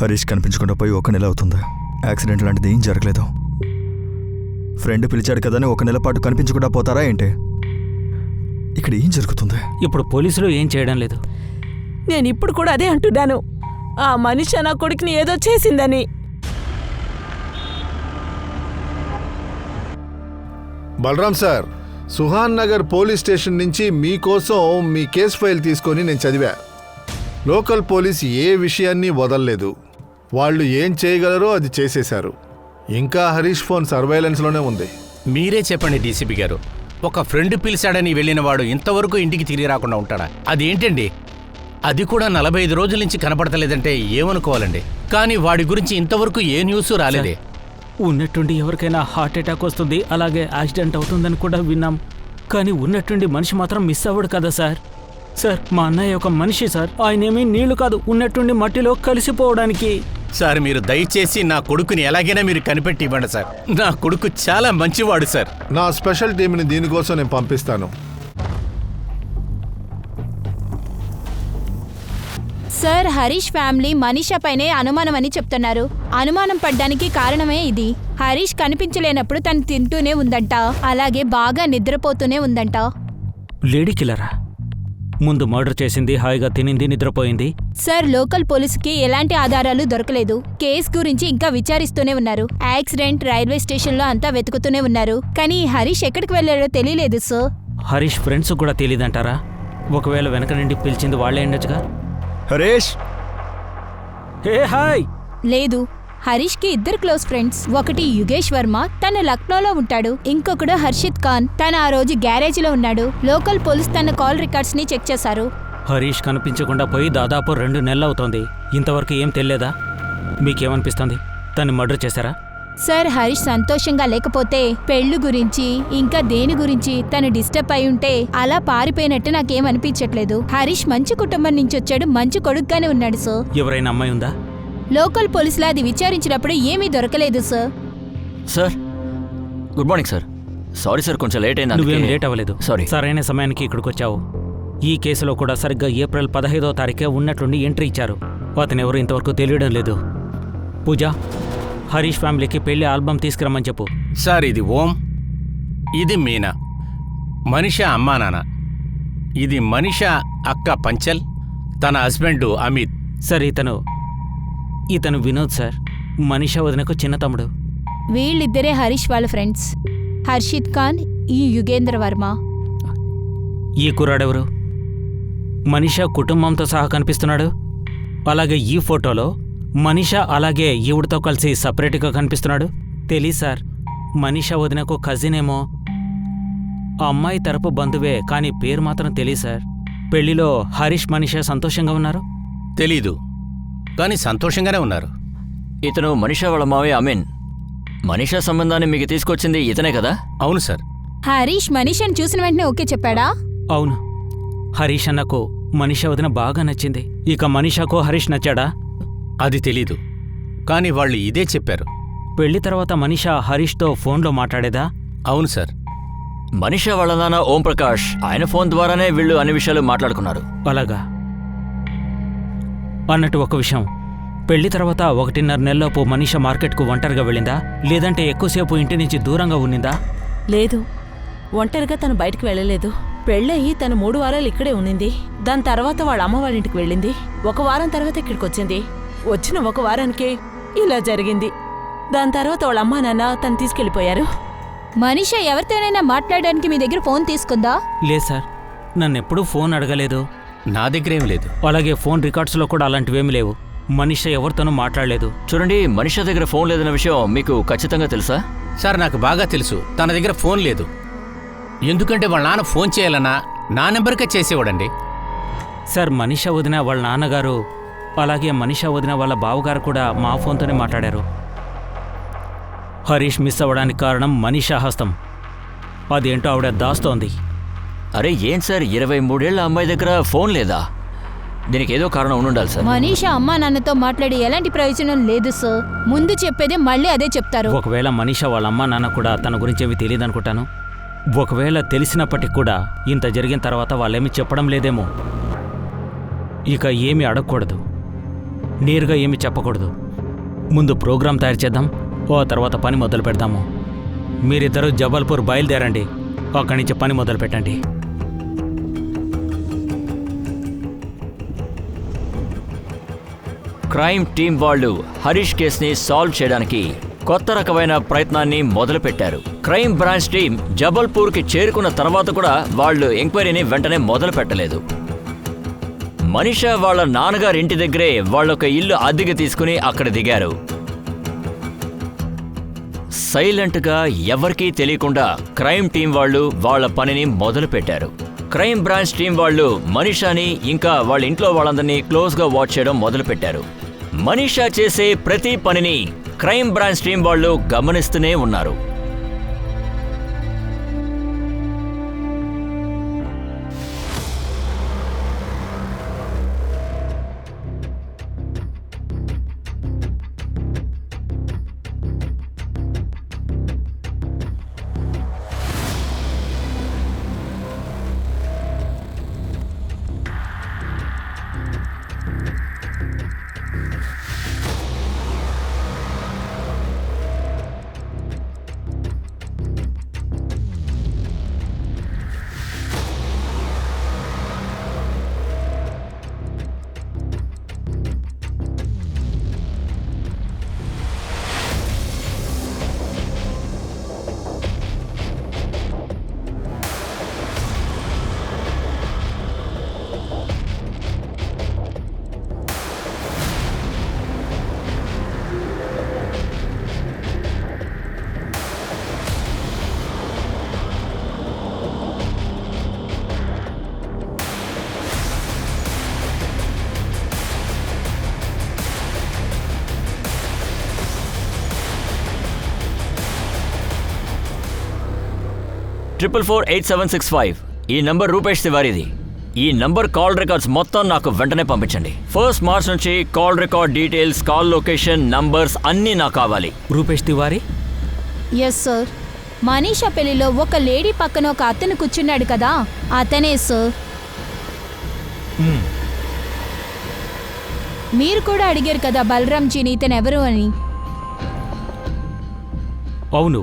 హరీష్ కనిపించకుండా పోయి 1 నెల అవుతుంది. యాక్సిడెంట్ లాంటిది ఏం జరగలేదు. ఫ్రెండ్ పిలిచాడు కదని 1 నెల పాటు కనిపించకుండా పోతారా ఏంటి? ఇక్కడ ఏం జరుగుతుంది? ఇప్పుడు పోలీసులు ఏం చేయడం లేదు. నేను ఇప్పుడు కూడా అదే అంటున్నాను, ఆ మనిషి నా కొడుకుని ఏదో చేసిందని. Balaram sir, Suhan Nagar police station నుంచి మీకోసం మీ కేసు ఫైల్ తీసుకొని నేను చదివా. లోకల్ పోలీస్ ఏ విషయాన్ని వదలలేదు. వాళ్ళు ఏం చేయగలరో అది చేసేశారు. ఇంకా హరీష్ ఫోన్ సర్వైలెన్స్లోనే ఉంది. మీరే చెప్పండి డీసీపీ గారు, ఒక ఫ్రెండ్ పిలిచాడని వెళ్ళినవాడు ఇంతవరకు ఇంటికి తిరిగి రాకుండా ఉంటాడా? అదేంటండి? అది కూడా 45 రోజుల నుంచి కనపడతలేదంటే ఏమనుకోవాలండి? కానీ వాడి గురించి ఇంతవరకు ఏ న్యూస్ రాలేదే. ఉన్నట్టుండి ఎవరికైనా హార్ట్ అటాక్ వస్తుంది, అలాగే యాక్సిడెంట్ అవుతుందని కూడా విన్నాం. కానీ ఉన్నట్టుండి మనిషి మాత్రం మిస్ అవ్వడు కదా సార్. సార్, మా అన్నయ్య ఒక మనిషి సార్, ఆయనేమీ నీళ్లు కాదు, ఉన్నట్టుండి మట్టిలో కలిసిపోవడానికి. సార్, మీరు దయచేసి నా కొడుకుని ఎలాగైనా మీరు కనిపెట్టి ఇవ్వండి సార్. నా కొడుకు చాలా మంచివాడు సార్. నా స్పెషల్ టీంని దీనికోసం నేను పంపిస్తాను. సార్, హరీష్ ఫ్యామిలీ మనీషా పైనే అనుమానం అని చెప్తున్నారు. అనుమానం పడ్డానికి కారణమే ఇది. హరీష్ కనిపించలేనప్పుడు తను తింటూనే ఉందంట, అలాగే బాగా నిద్రపోతూనే ఉందంట. లేడీ కిల్లరా? ముందు మర్డర్ చేసింది, హాయిగా తినింది, నిద్రపోయింది. సార్, లోకల్ పోలీసుకి ఎలాంటి ఆధారాలు దొరకలేదు. కేసు గురించి ఇంకా విచారిస్తూనే ఉన్నారు. యాక్సిడెంట్, రైల్వే స్టేషన్లో అంతా వెతుకుతూనే ఉన్నారు. కానీ హరీష్ ఎక్కడికి వెళ్ళాడో తెలియలేదు సార్. హరీష్ ఫ్రెండ్స్ కూడా తెలియదంటారా? ఒకవేళ వెనక నుండి పిలిచింది వాళ్లే ఉండొచ్చుగా. హరీష్! Hey hi! లేదు, హరీష్కి 2 క్లోజ్ ఫ్రెండ్స్. ఒకటి యుగేష్ వర్మ, తను లక్నోలో ఉంటాడు. ఇంకొకడు హర్షిత్ ఖాన్, తను ఆ రోజు గ్యారేజ్లో ఉన్నాడు. లోకల్ పోలీస్ తన కాల్ రికార్డ్స్ ని చెక్ చేశారు. హరీష్ కనిపించకుండా పోయి దాదాపు 2 నెలలవుతోంది. ఇంతవరకు ఏం తెలియదా? మీకేమనిపిస్తుంది? తను మర్డర్ చేశారా? సార్, హరీష్ సంతోషంగా లేకపోతే పెళ్లి గురించి ఇంకా దేని గురించి తను డిస్టర్బ్ అయి ఉంటే అలా పారిపోయినట్టు నాకేమనిపించట్లేదు. హరీష్ మంచి కుటుంబం నుంచి వచ్చాడు, మంచి కొడుకుగానే ఉన్నాడు సార్. ఎవరైనా అమ్మాయి ఉందా? లోకల్ పోలీసులు అది విచారించినప్పుడు ఏమీ దొరకలేదు sir. Sir, good morning sir. Sorry sir, కొంచెం లేట్ అయింది. నువ్వేం లేట్ అవ్వలేదు. సారీ. సరైన సమయానికి ఇక్కడికి వచ్చావు. ఈ కేసులో కూడా సరిగ్గా ఏప్రిల్ 15వ తారీఖే ఉన్నట్లుండి ఎంట్రీ ఇచ్చారు. అతనెవరో ఇంతవరకు తెలియడం లేదు. పూజ, హరీష్ ఫ్యామిలీకి పెళ్లి ఆల్బమ్ తీసుకురమ్మని చెప్పు. సార్, ఇది ఓం, ఇది మీనా, మనీషా అమ్మా నాన్న. ఇది మనీషా అక్క పంచల్, తన హస్బెండ్ అమిత్. సార్, ఇతను వినోద్ సార్, మనీషా వదినకు చిన్న తమ్ముడు. వీళ్ళిద్దరే హరీష్ వాళ్ళ ఫ్రెండ్స్. హర్షిత్ ఖాన్, ఈ యుగేంద్ర వర్మ. ఈ కుర్రాడెవరు? మనీషా కుటుంబంతో సహా కనిపిస్తున్నాడు. అలాగే ఈ ఫోటోలో మనీషా అలాగే ఈవిడతో కలిసి సపరేట్గా కనిపిస్తున్నాడు. తెలీదు సార్, మనీషా వదినకు కజిన్ ఏమో. ఆ అమ్మాయి తరపు బంధువే, కానీ పేరు మాత్రం తెలీదు సార్. పెళ్లిలో హరీష్ మనీషా సంతోషంగా ఉన్నారు. తెలీదు, కానీ సంతోషంగానే ఉన్నారు. ఇతను మనీషా వాళ్ళ మావయ్య అమీన్. మనీషా సంబంధాన్ని మీకు తీసుకొచ్చింది ఇతనే కదా? అవును సార్. హరీష్ మనీషాని చూసిన వెంటనే ఓకే చెప్పాడా? అవును, హరీష్ అన్నకు మనీషా వదిన బాగా నచ్చింది. ఇక మనీషాకు హరీష్ నచ్చాడా? అది తెలీదు, కానీ వాళ్ళు ఇదే చెప్పారు. పెళ్లి తర్వాత మనీషా హరీష్తో ఫోన్లో మాట్లాడేదా? అవును సార్. మనీషా వాళ్ళ నాన్న ఓం ప్రకాష్, ఆయన ఫోన్ ద్వారానే వీళ్ళు అన్ని విషయాలు మాట్లాడుకున్నారు. అలాగా. అన్నట్టు ఒక విషయం, పెళ్లి తర్వాత 1.5 నెలలోపు మనీషా మార్కెట్కు ఒంటరిగా వెళ్ళిందా, లేదంటే ఎక్కువసేపు ఇంటి నుంచి దూరంగా ఉన్నిందా? లేదు, ఒంటరిగా తను బయటికి వెళ్ళలేదు. పెళ్ళయి తను 3 వారాలు ఇక్కడే ఉన్నింది. దాని తర్వాత వాళ్ళ అమ్మ వాళ్ళ ఇంటికి వెళ్ళింది. 1 వారం తర్వాత ఇక్కడికి వచ్చింది. వచ్చిన 1 వారానికే ఇలా జరిగింది. దాని తర్వాత వాళ్ళ అమ్మా నాన్న తను తీసుకెళ్లిపోయారు. మనీషా ఎవరితోనైనా మాట్లాడడానికి మీ దగ్గర ఫోన్ తీసుకుందా? లేదు సార్, నన్నెప్పుడూ ఫోన్ అడగలేదు. నా దగ్గరేం లేదు. అలాగే ఫోన్ రికార్డ్స్లో కూడా అలాంటివేమీ లేవు. మనీషా ఎవరితోనూ మాట్లాడలేదు. చూడండి, మనీషా దగ్గర ఫోన్ లేదన్న విషయం మీకు ఖచ్చితంగా తెలుసా? సార్, నాకు బాగా తెలుసు తన దగ్గర ఫోన్ లేదు. ఎందుకంటే వాళ్ళ నాన్న ఫోన్ చేయాలన్నా నా నెంబర్కే చేసేవాడండి. సార్, మనీషా వదిన వాళ్ళ నాన్నగారు, అలాగే మనీషా వదిన వాళ్ళ బావగారు కూడా మా ఫోన్తోనే మాట్లాడారు. హరీష్ మిస్ అవ్వడానికి కారణం మనీషా హస్తం. అదేంటో ఆవిడ దాస్తోంది. అరే ఏం సార్, 23 ఏళ్ల అమ్మాయి దగ్గర ఫోన్ లేదా? దీనికి ఏదో కారణం ఉండాలి సార్. మనీషా అమ్మా నాన్నతో మాట్లాడి ఎలాంటి ప్రయోజనం లేదు సార్. ముందు చెప్పేదే మళ్ళీ అదే చెప్తారు. ఒకవేళ మనీషా వాళ్ళ అమ్మా నాన్న కూడా తన గురించి ఏమీ తెలియదనుకుంటాను. ఒకవేళ తెలిసినప్పటికి కూడా ఇంత జరిగిన తర్వాత వాళ్ళేమీ చెప్పడం లేదేమో. ఇక ఏమీ అడగకూడదు, నేరుగా ఏమీ చెప్పకూడదు. ముందు ప్రోగ్రాం తయారు చేద్దాం, ఓ తర్వాత పని మొదలు పెడదాము. మీరిద్దరూ జబల్పూర్ బయలుదేరండి, అక్కడి నుంచి పని మొదలు పెట్టండి. క్రైమ్ టీం వాళ్ళు హరీష్ కేసుని సాల్వ్ చేయడానికి కొత్త రకమైన ప్రయత్నాన్ని మొదలుపెట్టారు. క్రైమ్ బ్రాంచ్ టీం జబల్పూర్కి చేరుకున్న తర్వాత కూడా వాళ్ళు ఎంక్వైరీని వెంటనే మొదలు పెట్టలేదు. మనీషా వాళ్ళ నాన్నగారి ఇంటి దగ్గరే వాళ్ళొక ఇల్లు అద్దెకి తీసుకుని అక్కడ దిగారు. సైలెంట్గా ఎవరికీ తెలియకుండా క్రైమ్ టీం వాళ్ళు వాళ్ళ పనిని మొదలు పెట్టారు. క్రైమ్ బ్రాంచ్ టీం వాళ్ళు మనీషాని ఇంకా వాళ్ళ ఇంట్లో వాళ్ళందరినీ క్లోజ్గా వాచ్ చేయడం మొదలుపెట్టారు. మనీషా చేసే ప్రతి పనిని క్రైమ్ బ్రాంచ్ టీం వాళ్ళు గమనిస్తూనే ఉన్నారు. ట్రిపుల్ 48765 ఈ నంబర్ రూపేష్ తివారీది. ఈ నంబర్ కాల్ రికార్డ్స్ మొత్తం నాకు వెంటనే పంపించండి. 1 మార్చ్ నుంచి call record details, call location, numbers అన్నీ నాకు కావాలి. రూపేష్ తివారీ? Yes sir. మనీషా పెళ్లిలో ఒక లేడీ పక్కన ఒక అతను కూర్చున్నాడు కదా, అతనే సార్. మీరు కూడా అడిగారు కదా బలరాంజీని ఇతను ఎవరు అని. అవును,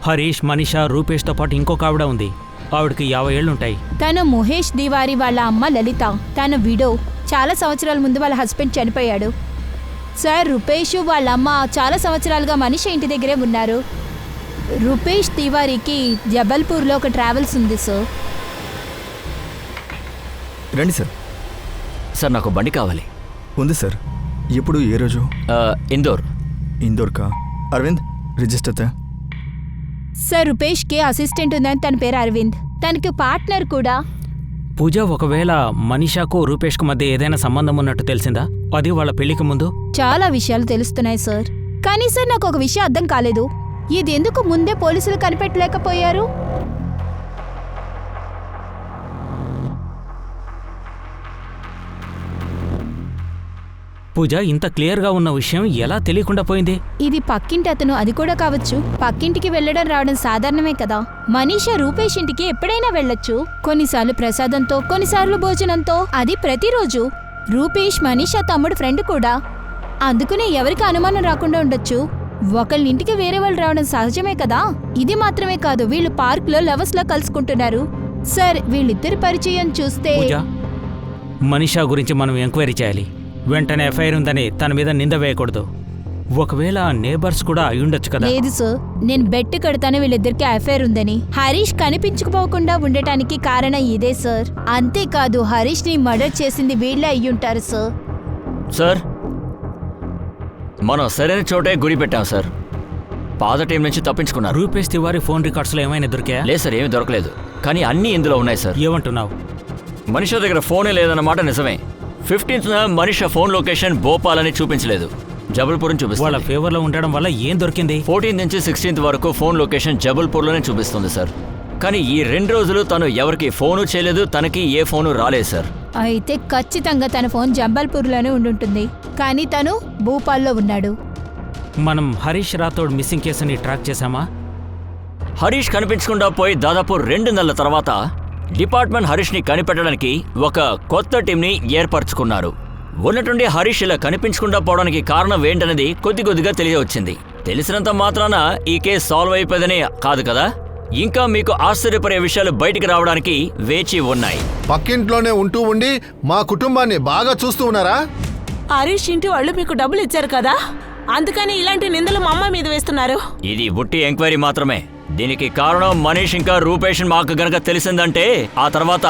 హరీష్, మనీషా, రూపేష్తో పాటు ఇంకొక ఆవిడ ఉంది. ఆవిడకి 50 ఏళ్లుంటాయి. తను మహేష్ తివారీ వాళ్ళ అమ్మ లలిత. తను విడో. చాలా సంవత్సరాల ముందు వాళ్ళ హస్బెండ్ చనిపోయాడు. సార్, రూపేష్ వాళ్ళ అమ్మ చాలా సంవత్సరాలుగా మనిషి ఇంటి దగ్గరే ఉన్నారు. రూపేష్ తివారీకి జబల్పూర్లో ఒక ట్రావెల్స్ ఉంది సార్. రండి సార్. సార్ నాకు బండి కావాలి. ఉంది సార్. ఎప్పుడు, ఏ రోజు? ఇందోర్. ఇందోర్కా? అరవింద్, రిజిస్టర్ తే. సార్, రూపేష్కి అసిస్టెంట్ ఉందని తన పేరు అరవింద్. తనకి పార్ట్నర్ కూడా. పూజ, ఒకవేళ మనీషాకు రూపేష్కు మధ్య ఏదైనా సంబంధం ఉన్నట్టు తెలిసిందా? అది వాళ్ళ పెళ్లికి ముందు? చాలా విషయాలు తెలుస్తున్నాయి సార్. కానీ సార్, నాకు ఒక విషయం అర్థం కాలేదు. ఇది ఎందుకు ముందే పోలీసులు కనిపెట్టలేకపోయారు? పూజ, ఇంత క్లియర్గా ఉన్న విషయం ఎలా తెలియకుండా పోయింది? ఇది పక్కింటి అతను, అది కూడా కావచ్చు. పక్కింటికి వెళ్ళడం రావడం సాధారణమే కదా. మనీషా రూపేష్ ఇంటికి ఎప్పుడైనా వెళ్ళొచ్చు. కొన్నిసార్లు ప్రసాదంతో, కొన్నిసార్లు భోజనంతో. అది ప్రతిరోజు. రూపేష్ మనీషా తమ్ముడు ఫ్రెండ్ కూడా. అందుకనే ఎవరికి అనుమానం రాకుండా ఉండొచ్చు. ఒకళ్ళ ఇంటికి వేరే వాళ్ళు రావడం సహజమే కదా. ఇది మాత్రమే కాదు, వీళ్ళు పార్క్లో లవర్స్లా కలుసుకుంటున్నారు. సార్, వీళ్ళిద్దరి పరిచయం చూస్తే... పూజ, మనీషా గురించి మనం ఎంక్వైరీ చేయాలి. వెంటనే ఎఫ్ఐఆర్ ఉందని తన మీద నింద వేయకూడదు. ఒకవేళ నేబర్స్ కూడా అయ్యుండొచ్చు కదా. లేదు సార్, నేను బెట్ కడతాను వీళ్ళిద్దరికి అఫైర్ ఉందని. హరీష్ కనిపించకపోకుండా ఉండటానికి కారణం ఇదే సార్. అంతేకాదు, హరీష్ ని మర్డర్ చేసింది వీళ్ళే అయ్యుంటారు సార్. సార్, మనం సరైన చోటే గురి పెట్టాం సార్. పాత టీం నుంచి తప్పించుకున్నారు. రూపేష్ తివారీ ఫోన్ రికార్డ్స్లో ఏమైనా దొరికాయా? లేదు సార్, ఏమీ దొరకలేదు. కానీ అన్నీ ఇందులో ఉన్నాయి సార్. ఏమంటున్నావు? మనీషా దగ్గర ఫోనే లేదన్నమాట నిజమే. 15th Manisha phone location Bhopal అని చూపించలేదు, జబల్పూర్ అని వాళ్ళ చూపిస్తుంది. ఫేవర్లో ఉండడం వల్ల ఏం దొరికింది? 14th నుంచి 16th వరకు ఫోన్ లొకేషన్ జబల్పూర్లోనే చూపిస్తుంది సార్. కానీ ఈ 2 రోజులు తను ఎవరికి ఫోను చేయలేదు, తనకి ఏ ఫోను రాలేదు సార్. అయితే ఖచ్చితంగా తన ఫోన్ జంబల్పూర్లోనే ఉండుంటుంది. కానీ తను భూపాల్లో ఉన్నాడు. మనం హరీష్ రాథోడ్ మిస్సింగ్ కేసుని ట్రాక్ చేశామా? హరీష్ కనిపించకుండా పోయి దాదాపు 2 నెలల తర్వాత డిపార్ట్మెంట్ హరీష్ని కనిపెట్టడానికి ఒక కొత్త టీంని ఏర్పరచుకున్నారు. ఉన్నట్టుండి హరీష్ ఇలా కనిపించకుండా పోవడానికి కారణం ఏంటనేది కొద్దిగా తెలియవచ్చింది. తెలిసినంత మాత్రాన ఈ కేసు సాల్వ్ అయిపోయిందని కాదు కదా. ఇంకా మీకు ఆశ్చర్యపడే విషయాలు బయటికి రావడానికి వేచి ఉన్నాయి. పక్కింట్లోనే ఉంటూ ఉండి మా కుటుంబాన్ని బాగా చూస్తూ ఉన్నారా? హరీష్ ఇంటి వాళ్ళు మీకు డబ్బులు ఇచ్చారు కదా, అందుకని ఇలాంటి నిందలు మా అమ్మ మీద వేస్తున్నారు. ఇది ఉట్టి ఎంక్వైరీ మాత్రమే. దీనికి కారణం మనీష్ ఇంకా రూపేష్ మాకు గనక తెలిసిందంటే ఆ తర్వాత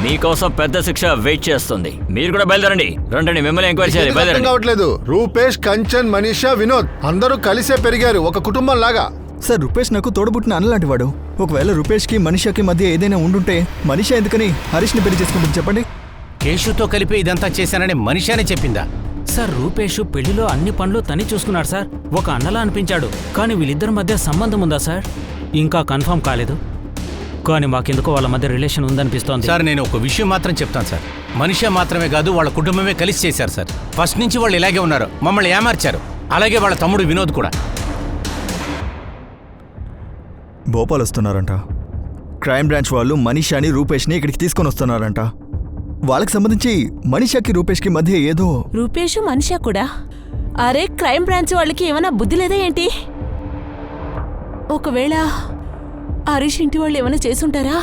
మీకోసం పెద్ద శిక్ష వెయిట్ చేస్తుంది. మీరు కూడా బయలుదేరండి. రండి, మిమ్మల్ని ఎంక్వైరీ చేయాలి. అర్థం బయలుదేరండి. కావట్లేదు. రూపేష్, కంచన్, మనీషా, వినోద్ అందరూ కలిసే పెరిగారు, ఒక కుటుంబం లాగా. సార్, రూపేష్ నాకు తోడబుట్టిన అన్నలాంటి వాడు. ఒకవేళ రూపేష్కి మనీషాకి మధ్య ఏదైనా ఉండుంటే మనీషా ఎందుకని హరీష్ని పెళ్లి చేసుకుంటుంది చెప్పండి? కేశుతో కలిపి ఇదంతా చేశానని మనీషానే చెప్పిందా? సార్, రూపేష్ పెళ్లిలో అన్ని పనులు తని చూసుకున్నాడు సార్. ఒక అన్నలా అనిపించాడు. కానీ వీళ్ళిద్దరి మధ్య సంబంధం ఉందా సార్? ఇంకా కన్ఫర్మ్ కాలేదు. కానీ మాకెందుకో వాళ్ళ మధ్య రిలేషన్ ఉందనిపిస్తోంది. సార్, నేను ఒక విషయం మాత్రం చెప్తాను సార్. మనీషా మాత్రమే కాదు, వాళ్ళ కుటుంబమే కలిసి చేశారు సార్. ఫస్ట్ నుంచి వాళ్ళు ఇలాగే ఉన్నారు, మమ్మల్ని ఏమార్చారు. అలాగే వాళ్ళ తమ్ముడు వినోద్ కూడా. భోపాల్ వస్తున్నారంట. క్రైమ్ బ్రాంచ్ వాళ్ళు మనీషాని, రూపేష్ని ఇక్కడికి తీసుకొని వస్తున్నారంట. వాళ్ళకి సంబంధించి మనీషాకి, రూపేష్కి మధ్య ఏదో... రూపేష్, మనీషా కూడా? అరే, క్రైమ్ బ్రాంచ్ వాళ్ళకి ఏమైనా బుద్ధి లేదా ఏంటి? ఒకవేళ హరీష్ ఇంటి వాళ్ళు ఏమైనా చేసుంటారా?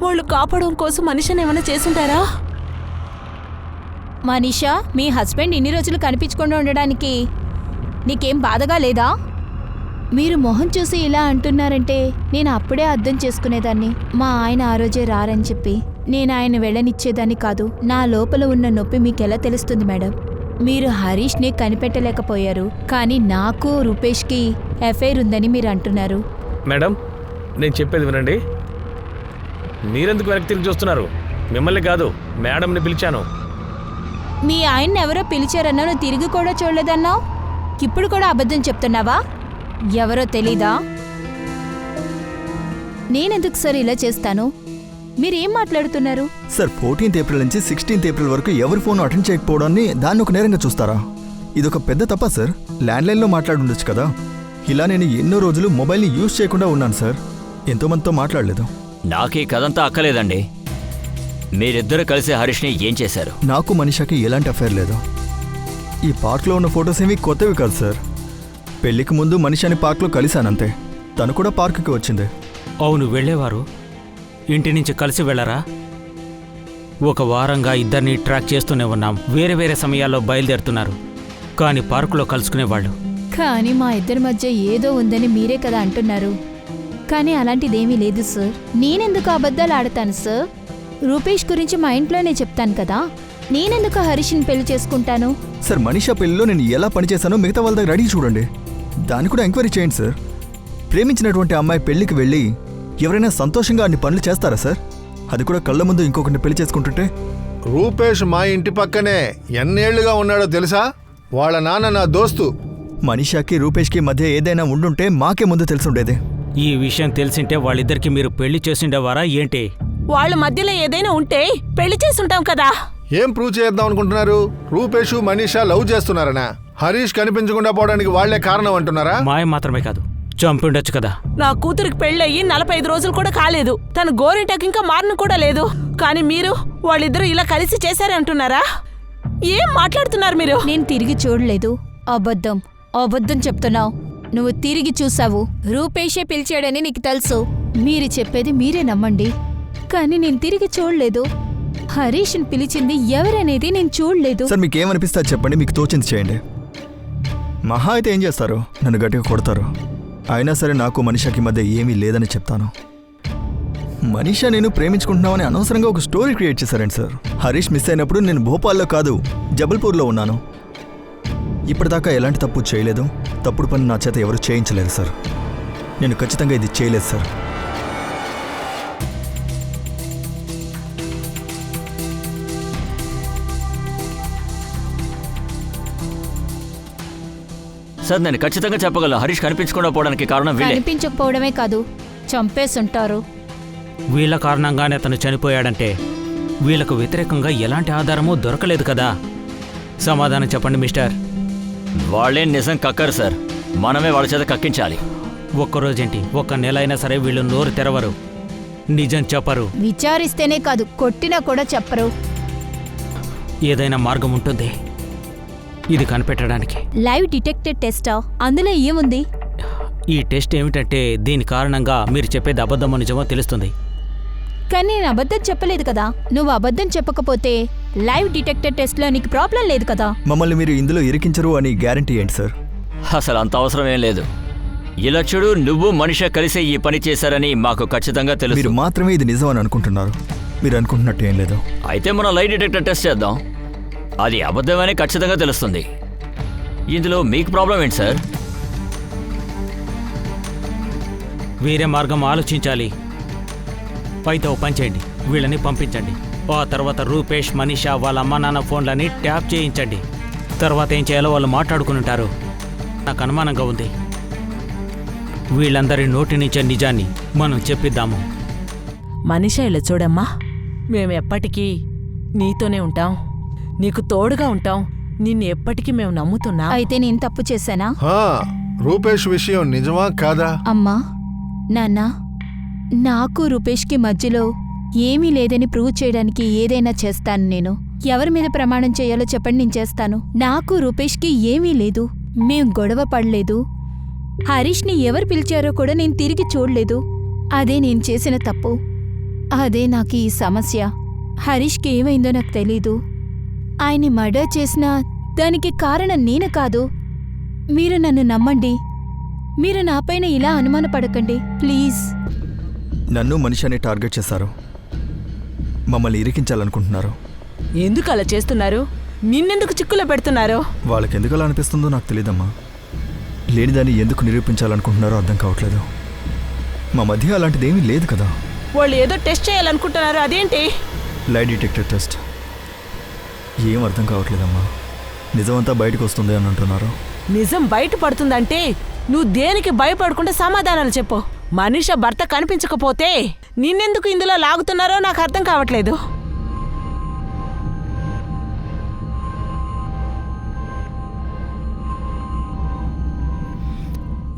వాళ్ళు కాపాడడం కోసం మనీషాని ఏమైనా చేసుంటారా? మనీషా, మీ హస్బెండ్ ఇన్ని రోజులు కనిపించకుండా ఉండడానికి నీకేం బాధగా లేదా? మీరు మొహం చూసి ఇలా అంటున్నారంటే నేను అప్పుడే అర్థం చేసుకునేదాన్ని. మా ఆయన ఆ రోజే రారని చెప్పి నేను ఆయన వెళ్ళనిచ్చేదాన్ని కాదు. నా లోపల ఉన్న నొప్పి మీకెలా తెలుస్తుంది మేడం? మీరు హరీష్ని కనిపెట్టలేకపోయారు, కానీ నాకు రూపేష్కి అఫైర్ ఉందని మీరు అంటున్నారు. మేడం, నేను చెప్పేది వినండి. మీరెందుకు వెనక్కి తిరిగి చూస్తున్నారు? మిమ్మల్ని కాదు, మేడంని పిలిచాను. మీ ఆయన్ని ఎవరో పిలిచారన్నా నువ్వు తిరిగి కూడా చూడలేదన్నావు. ఇప్పుడు కూడా అబద్ధం చెప్తున్నావా? ఎవరో తెలీదా? నేనెందుకు సార్ ఇలా చేస్తాను? మీరేం మాట్లాడుతున్నారు? సార్, 14th ఏప్రిల్ నుంచి 16th ఏప్రిల్ వరకు ఎవరి ఫోన్ అటెండ్ చేయకపోవడాన్ని దాన్ని ఒక నేరంగా చూస్తారా? ఇదొక పెద్ద తప్ప సార్. ల్యాండ్లైన్లో మాట్లాడుండొచ్చు కదా. ఇలా నేను ఎన్నో రోజులు మొబైల్ని యూజ్ చేయకుండా ఉన్నాను సార్. ఎంతోమందితో మాట్లాడలేదు. నాకు ఈ కథంతా అక్కలేదండి. మీరిద్దరు కలిసి హరీష్ని ఏం చేశారు? నాకు మనీషాకి ఎలాంటి అఫైర్ లేదు. ఈ పార్క్లో ఉన్న ఫొటోస్ ఏమీ కొత్తవి కాదు సార్. పెళ్లికి ముందు మనిషిని పార్క్లో కలిశానంతే. తను కూడా పార్కుకి వచ్చింది. అవును, వెళ్ళేవారు. ఇంటి నుంచి కలిసి వెళ్ళరా? ఒక వారంగా ఇద్దరిని ట్రాక్ చేస్తూనే ఉన్నాం. వేరే వేరే సమయాల్లో బయలుదేరుతున్నారు, కానీ పార్కులో కలుసుకునేవాళ్ళు. కానీ మా ఇద్దరి మధ్య ఏదో ఉందని మీరే కదా అంటున్నారు. కానీ అలాంటిదేమీ లేదు సార్. నేనెందుకు అబద్ధాలు ఆడతాను సార్? రూపేష్ గురించి మా ఇంట్లోనే చెప్తాను కదా. నేనెందుకు హరీష్ని పెళ్లి చేసుకుంటాను? సార్, మనీషా పెళ్లిలో నేను ఎలా పనిచేశానో మిగతా వాళ్ళ దగ్గర అడిగి చూడండి. దాన్ని కూడా ఎంక్వైరీ చేయండి సార్. ప్రేమించినటువంటి అమ్మాయి పెళ్లికి వెళ్ళి ఎవరైనా సంతోషంగా అన్ని పనులు చేస్తారా సార్? అది కూడా కళ్ళ ముందు ఇంకొకరిని పెళ్లి చేసుకుంటుంటే. రూపేష్ మా ఇంటి పక్కనే ఎన్నేళ్లుగా ఉన్నాడో తెలుసా? వాళ్ళ నాన్న నా దోస్తు. మనీషాకి రూపేష్కి మధ్య ఏదైనా ఉండుంటే మాకే ముందు తెలుసుండేది. ఈ విషయం తెలిసింటే వాళ్ళిద్దరికి మీరు పెళ్లి చేసిండేవారా ఏంటి? వాళ్ళ మధ్యలో ఏదైనా ఉంటే పెళ్లి చేసుంటాం కదా. ఏం ప్రూవ్ చేద్దాం అనుకుంటున్నారు? రూపేష్ మనీషా లవ్ చేస్తున్నారనా? హరీష్ కనిపించకుండా పోవడానికి వాళ్లే కారణం అంటున్నారా? మాయ మాత్రమే కాదు, చంపిండొచ్చు కదా. నా కూతురికి పెళ్ళయి 45 రోజులు కూడా కాలేదు. తను గోరింటకి ఇంకా మారను కూడా లేదు. కానీ మీరు వాళ్ళిద్దరూ ఇలా కలిసి చేశారే అంటున్నారా? ఏం మాట్లాడుతున్నారు మీరు? నేను తిరిగి చూడలేదు. అబద్ధం అబద్ధం చెప్తున్నావు. నువ్వు తిరిగి చూసావు. రూపేషే పిలిచాడని నీకు తెలుసు. మీరు చెప్పేది మీరే నమ్మండి, కానీ నేను తిరిగి చూడలేదు. హరీష్ని పిలిచింది ఎవరనేది నేను చూడలేదు. సార్, మీకేమనిపిస్తే అది చెప్పండి. మీకు తోచింది చేయండి. మహా అయితే ఏం చేస్తారు? నన్ను గట్టిగా కొడతారు. అయినా సరే నాకు మనీషాకి మధ్య ఏమీ లేదని చెప్తాను. మనీషా నేను ప్రేమించుకుంటున్నామని అనవసరంగా ఒక స్టోరీ క్రియేట్ చేశారండి సార్. హరీష్ మిస్ అయినప్పుడు నేను భోపాల్లో కాదు, జబల్పూర్లో ఉన్నాను. ఇప్పటిదాకా ఎలాంటి తప్పు చేయలేదు. తప్పుడు పని నా చేత ఎవరు చేయించలేదు సార్. నేను ఖచ్చితంగా ఇది చేయలేదు సార్. సార్, నేను ఖచ్చితంగా చెప్పగలను. హరీష్ కనిపించకుండా పోవడానికి కారణం వీళ్ళే. కనిపించకపోవడమే కాదు, చంపేసుంటారు. వీళ్ళ కారణంగానే అతను చనిపోయాడంటే వీళ్ళకు వ్యతిరేకంగా ఎలాంటి ఆధారమూ దొరకలేదు కదా. సమాధానం చెప్పండి మిస్టర్. వాళ్ళేం నిజం కక్కరు సార్. మనమే వాళ్ళ చేత కక్కించాలి. ఒక్కరోజేంటి, ఒక్క నెల అయినా సరే వీళ్ళు నోరు తెరవరు, నిజం చెప్పరు. విచారిస్తేనే కాదు, కొట్టినా కూడా చెప్పరు. ఏదైనా మార్గం ఉంటుంది ఇది కనిపెట్టడానికి. Live detector టెస్టా? అందులో ఏముంది? ఈ టెస్ట్ ఏమిటంటే దీని కారణంగా మీరు చెప్పేది అబద్ధమో నిజమో తెలుస్తుంది. కానీ నేను అబద్ధం చెప్పలేదు కదా. నువ్వు అబద్ధం చెప్పకపోతే లైవ్ డిటెక్టర్ టెస్ట్లో నీకు ప్రాబ్లం లేదు కదా. మమ్మల్ని మీరు ఇందులో ఇరికించరు అని గ్యారంటీ ఏంటి సార్? అసలు అంత అవసరం ఏం లేదు. ఇలా చూడు, నువ్వు మనిషి కలిసే ఈ పని చేశారని మాకు ఖచ్చితంగా తెలుసు. మీరు మాత్రమే ఇది నిజం అని అనుకుంటున్నారు. మీరు అనుకుంటున్నట్టు ఏం లేదు. అయితే మనం లై డిటెక్టర్ టెస్ట్ చేద్దాం. అది అబద్ధమని ఖచ్చితంగా తెలుస్తుంది. ఇందులో మీకు ప్రాబ్లం ఏంటి సార్? వేరే మార్గం ఆలోచించాలి. అయితే ఓ పని చేయండి, వీళ్ళని పంపించండి. ఆ తర్వాత రూపేష్, మనీషా వాళ్ళ అమ్మా నాన్న ఫోన్లని ట్యాప్ చేయించండి. తర్వాత ఏం చేయాలో వాళ్ళు మాట్లాడుకుని ఉంటారు. నాకు అనుమానంగా ఉంది. వీళ్ళందరి నోటి నుంచే నిజాన్ని మనం చెప్పిద్దాము. మనీషా, ఇలా చూడమ్మా, మేము ఎప్పటికీ నీతోనే ఉంటాం, నీకు తోడుగా ఉంటాం. నిన్ను ఎప్పటికీ మేము నమ్ముతున్నాం. అయితే నేను తప్పు చేశానా? రూపేష్ విషయం నిజమా కాదా? అమ్మా, నాన్న, నాకు రూపేష్కి మధ్యలో ఏమీ లేదని ప్రూవ్ చేయడానికి ఏదైనా చేస్తాను. నేను ఎవరి మీద ప్రమాణం చేయాలో చెప్పండి, నేను చేస్తాను. నాకు రూపేష్కి ఏమీ లేదు. మేం గొడవ పడలేదు. హరీష్ని ఎవరు పిలిచారో కూడా నేను తిరిగి చూడలేదు. అదే నేను చేసిన తప్పు. అదే నాకు ఈ సమస్య. హరీష్కి ఏమైందో నాకు తెలీదు. ఆయన్ని మర్డర్ చేసినా దానికి కారణం నేను కాదు. మీరు నన్ను నమ్మండి. మీరు నాపైన ఇలా అనుమానపడకండి ప్లీజ్. నన్ను మనిషిని టార్గెట్ చేశారు. మమ్మల్ని ఇరికించాలనుకుంటున్నారు. ఎందుకు అలా చేస్తున్నారు? నిన్నెందుకు చిక్కులో పెడుతున్నారు? వాళ్ళకి ఎందుకు అలా అనిపిస్తుందో నాకు తెలియదమ్మా. లేనిదాన్ని ఎందుకు నిరూపించాలనుకుంటున్నారో అర్థం కావట్లేదు. మా మధ్య అలాంటిదేమీ లేదు కదా. వాళ్ళు ఏదో టెస్ట్ చేయాలనుకుంటున్నారు, అదేంటి? Lie detector test. ఏం అర్థం కావట్లేదమ్మా. నిజమంతా బయటకు వస్తుంది అని అంటున్నారు. నిజం బయటపడుతుందంటే నువ్వు దేనికి భయపడకుండా సమాధానాలు చెప్పు. మనీషా భర్త కనిపించకపోతే నిన్నెందుకు ఇందులో లాగుతున్నారో నాకు అర్థం కావట్లేదు.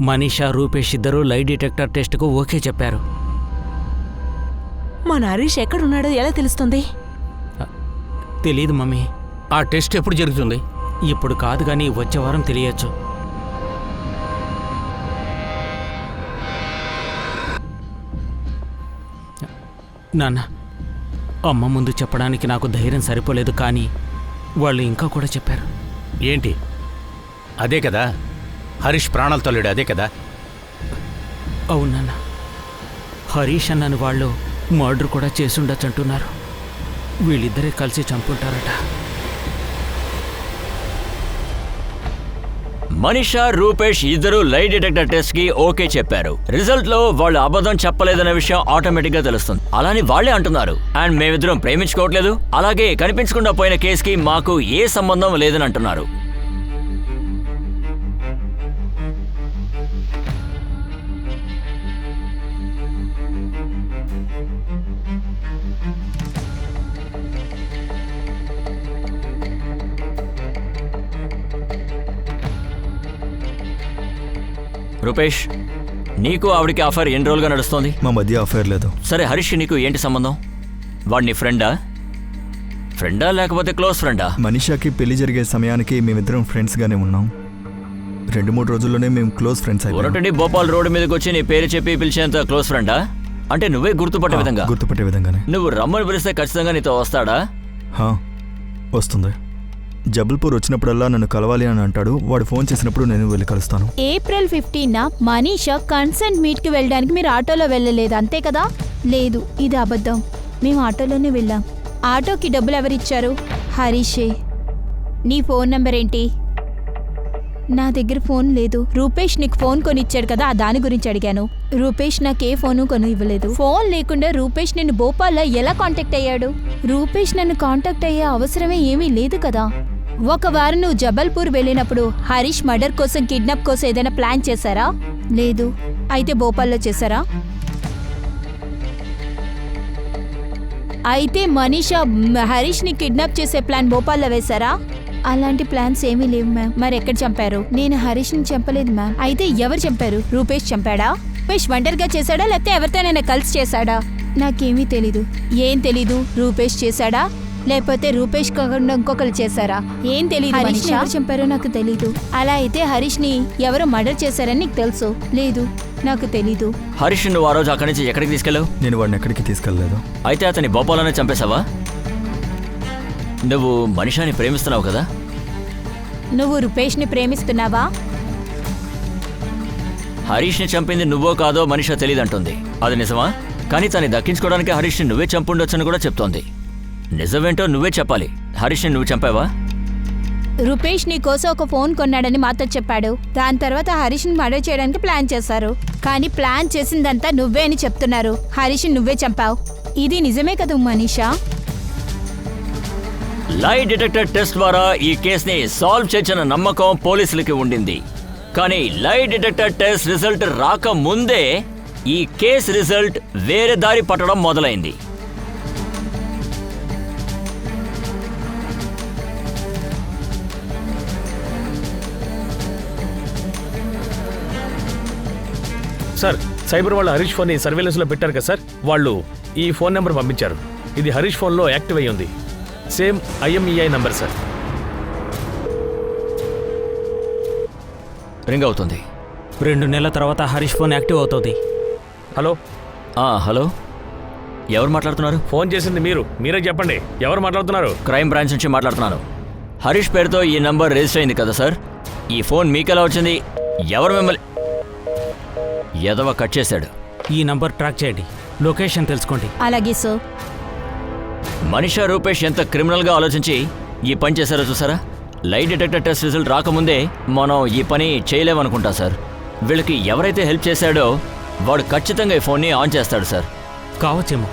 మనీషా, రూపేష్ ఇద్దరూ లై డిటెక్టర్ టెస్ట్కు ఓకే చెప్పారు. మన హరీష్ ఎక్కడున్నాడో ఎలా తెలుస్తుంది? తెలీదు మమ్మీ. ఆ టెస్ట్ ఎప్పుడు జరుగుతుంది? ఇప్పుడు కాదు కానీ వచ్చే వారం తెలియచ్చు. నాన్న, అమ్మ ముందు చెప్పడానికి నాకు ధైర్యం సరిపోలేదు, కానీ వాళ్ళు ఇంకా కూడా చెప్పారు. ఏంటి? అదే కదా, హరీష్ ప్రాణాలతో లేడు, అదే కదా. అవును నాన్న, హరీష్ అన్నని వాళ్ళు మర్డర్ కూడా చేసుండొచ్చంటున్నారు. వీళ్ళిద్దరే కలిసి చంపుంటారట. మనీషా, రూపేష్ ఇద్దరు లై డిటెక్టర్ టెస్ట్ కి ఓకే చెప్పారు. రిజల్ట్ లో వాళ్ళు అబద్ధం చెప్పలేదన్న విషయం ఆటోమేటిక్ గా తెలుస్తుంది. అలాని వాళ్లే అంటున్నారు. అండ్ మేమిద్దరం ప్రేమించుకోవట్లేదు, అలాగే కనిపించకుండా పోయిన కేసుకి మాకు ఏ సంబంధం లేదని అంటున్నారు. రూపేష్, నీకు ఆవిడికి అఫైర్ ఎన్ని రోజులుగా నడుస్తోంది? మా మధ్య అఫైర్ లేదు. సరే, హరీష్ నీకు ఏంటి సంబంధం? వాడిని ఫ్రెండా లేకపోతే క్లోజ్ ఫ్రెండా? మనీషాకి పెళ్లి జరిగే సమయానికి మేమిద్దరం ఫ్రెండ్స్గానే ఉన్నాం. 2-3 రోజుల్లోనే మేము క్లోజ్ ఫ్రెండ్స్ అయిపోయాం. ఒకటి భోపాల్ రోడ్డు మీదకి వచ్చి నీ పేరు చెప్పి పిలిచేంత క్లోజ్ ఫ్రెండా? అంటే నువ్వే గుర్తుపట్టే విధంగానే. నువ్వు రమ్మని పిలిస్తే ఖచ్చితంగా నీతో వస్తాడా? వస్తుంది. జబల్పూర్ వచ్చినప్పుడల్లా నన్ను కలవాలి అని అంటాడు. వాడు ఫోన్ చేసినప్పుడు నేను వెళ్ళి కలుస్తాను. ఏప్రిల్ 15న మనీషా కన్సెంట్ మీట్కి వెళ్ళడానికి మీరు ఆటోలో వెళ్ళలేదు, అంతే కదా? లేదు, ఇది అబద్ధం. మేము ఆటోలోనే వెళ్ళాం. ఆటోకి డబ్బులు ఎవరిచ్చారు? హరీషే. నీ ఫోన్ నంబర్ ఏంటి? నా దగ్గర ఫోన్ లేదు. రూపేష్ నీకు ఫోన్ కొనిచ్చాడు కదా, దాని గురించి అడిగాను. రూపేష్ నాకే ఫోను కొని ఇవ్వలేదు. ఫోన్ లేకుండా రూపేష్ నిన్ను భోపాల్లో ఎలా కాంటాక్ట్ అయ్యాడు? రూపేష్ నన్ను కాంటాక్ట్ అయ్యే అవసరమే ఏమీ లేదు కదా. ఒక వారం నువ్వు జబల్పూర్ వెళ్ళినప్పుడు హరీష్ మర్డర్ కోసం, కిడ్నాప్ కోసం ఏదైనా ప్లాన్ చేశారా? లేదు. అయితే భోపాల్లో చేశారా? అయితే మనీషా హరీష్ని కిడ్నాప్ చేసే ప్లాన్ భోపాల్లో వేశారా? అలాంటి ప్లాన్స్ ఏమీ లేవు మ్యామ్. మరి ఎక్కడ చంపారు? నేను హరీష్ని చంపలేదు మ్యామ్. అయితే ఎవరు చంపారు? రూపేష్ చంపాడా? రూపేష్ ఒంటరిగా చేశాడా లేకపోతే ఎవరితోనైనా కలిసి చేశాడా? నాకేమీ తెలీదు. ఏం తెలీదు? రూపేష్ చేశాడా లేకపోతే రూపేష్ కాకుండా ఇంకొకరు చేశారా? ఏం తెలీదు. హరీష్ ఎవరు చంపారో నాకు తెలీదు. అలా అయితే హరీష్ని ఎవరో మర్డర్ చేశారని నీకు తెలుసు? లేదు, నాకు తెలీదు. హరీష్ నువ్వు ఆ రోజు అక్కడి నుంచి ఎక్కడికి తీసుకెళ్ళావు? నేను వాడిని ఎక్కడికి తీసుకెళ్ళలేదు. అయితే అతని భోపాల్లోనే చంపేశావా? నువ్వు మనీషాని ప్రేమిస్తున్నావు కదా? నువ్వు రూపేష్ని ప్రేమిస్తున్నావా? హరీష్ని చంపింది నువ్వో కాదో మనీషా తెలియదంటుంది. అది నిజమా? కానీ తన్ని దక్కించుకోవడానికి హరీష్ని నువ్వే చంపుండొచ్చని కూడా చెప్తోంది. నిజమేంటో నువ్వే చెప్పాలి. హరీష్ని నువ్వు చంపావా? రూపేష్ నీ కోసం ఒక ఫోన్ కొన్నాడని మాతో చెప్పాడు. దాని తర్వాత హరీష్ని మర్డర్ చేయడానికి ప్లాన్ చేశారు. కానీ ప్లాన్ చేసిందంతా నువ్వే అని చెప్తున్నారు. హరీష్ని నువ్వే చంపావు. ఇది నిజమే కదా మనీషా? లై డిటెక్టర్ టెస్ట్ ద్వారా ఈ కేసుని సాల్వ్ చేసిన నమ్మకం పోలీసులకి ఉండింది. కానీ లై డిటెక్టర్ టెస్ట్ రిజల్ట్ రాకముందే ఈ కేసు రిజల్ట్ వేరే దారి పట్టడం మొదలైంది. సార్, సైబర్ వాళ్ళు హరీష్ ఫోన్ని సర్వేలెన్స్లో పెట్టారు కదా సార్, వాళ్ళు ఈ ఫోన్ నెంబర్ పంపించారు. ఇది హరీష్ ఫోన్లో యాక్టివ్ అయ్యి ఉంది. Same IMEI number sir. Ring అవుతుంది. 2 నెలల తర్వాత హరీష్ ఫోన్ యాక్టివ్ అవుతుంది. హలో. హలో, ఎవరు మాట్లాడుతున్నారు? ఫోన్ చేసింది మీరే చెప్పండి. ఎవరు మాట్లాడుతున్నారు? క్రైమ్ బ్రాంచ్ నుంచి మాట్లాడుతున్నాను. హరీష్ పేరుతో ఈ నంబర్ రిజిస్టర్ అయింది కదా సార్? ఈ ఫోన్ మీకెలా వచ్చింది? ఎవరు మిమ్మల్ని ఎదవ కట్ చేశాడు? ఈ నంబర్ ట్రాక్ చేయండి, లొకేషన్ తెలుసుకోండి. అలాగే సార్. మనీషా, రూపేష్ ఎంత క్రిమినల్గా ఆలోచించి ఈ పని చేశారో చూసారా? లై డిటెక్టర్ టెస్ట్ రిజల్ట్ రాకముందే మనం ఈ పని చేయలేమనుకుంటా సార్. వీళ్ళకి ఎవరైతే హెల్ప్ చేశాడో వాడు ఖచ్చితంగా ఈ ఫోన్ని ఆన్ చేస్తాడు సార్. కావచ్చేమో.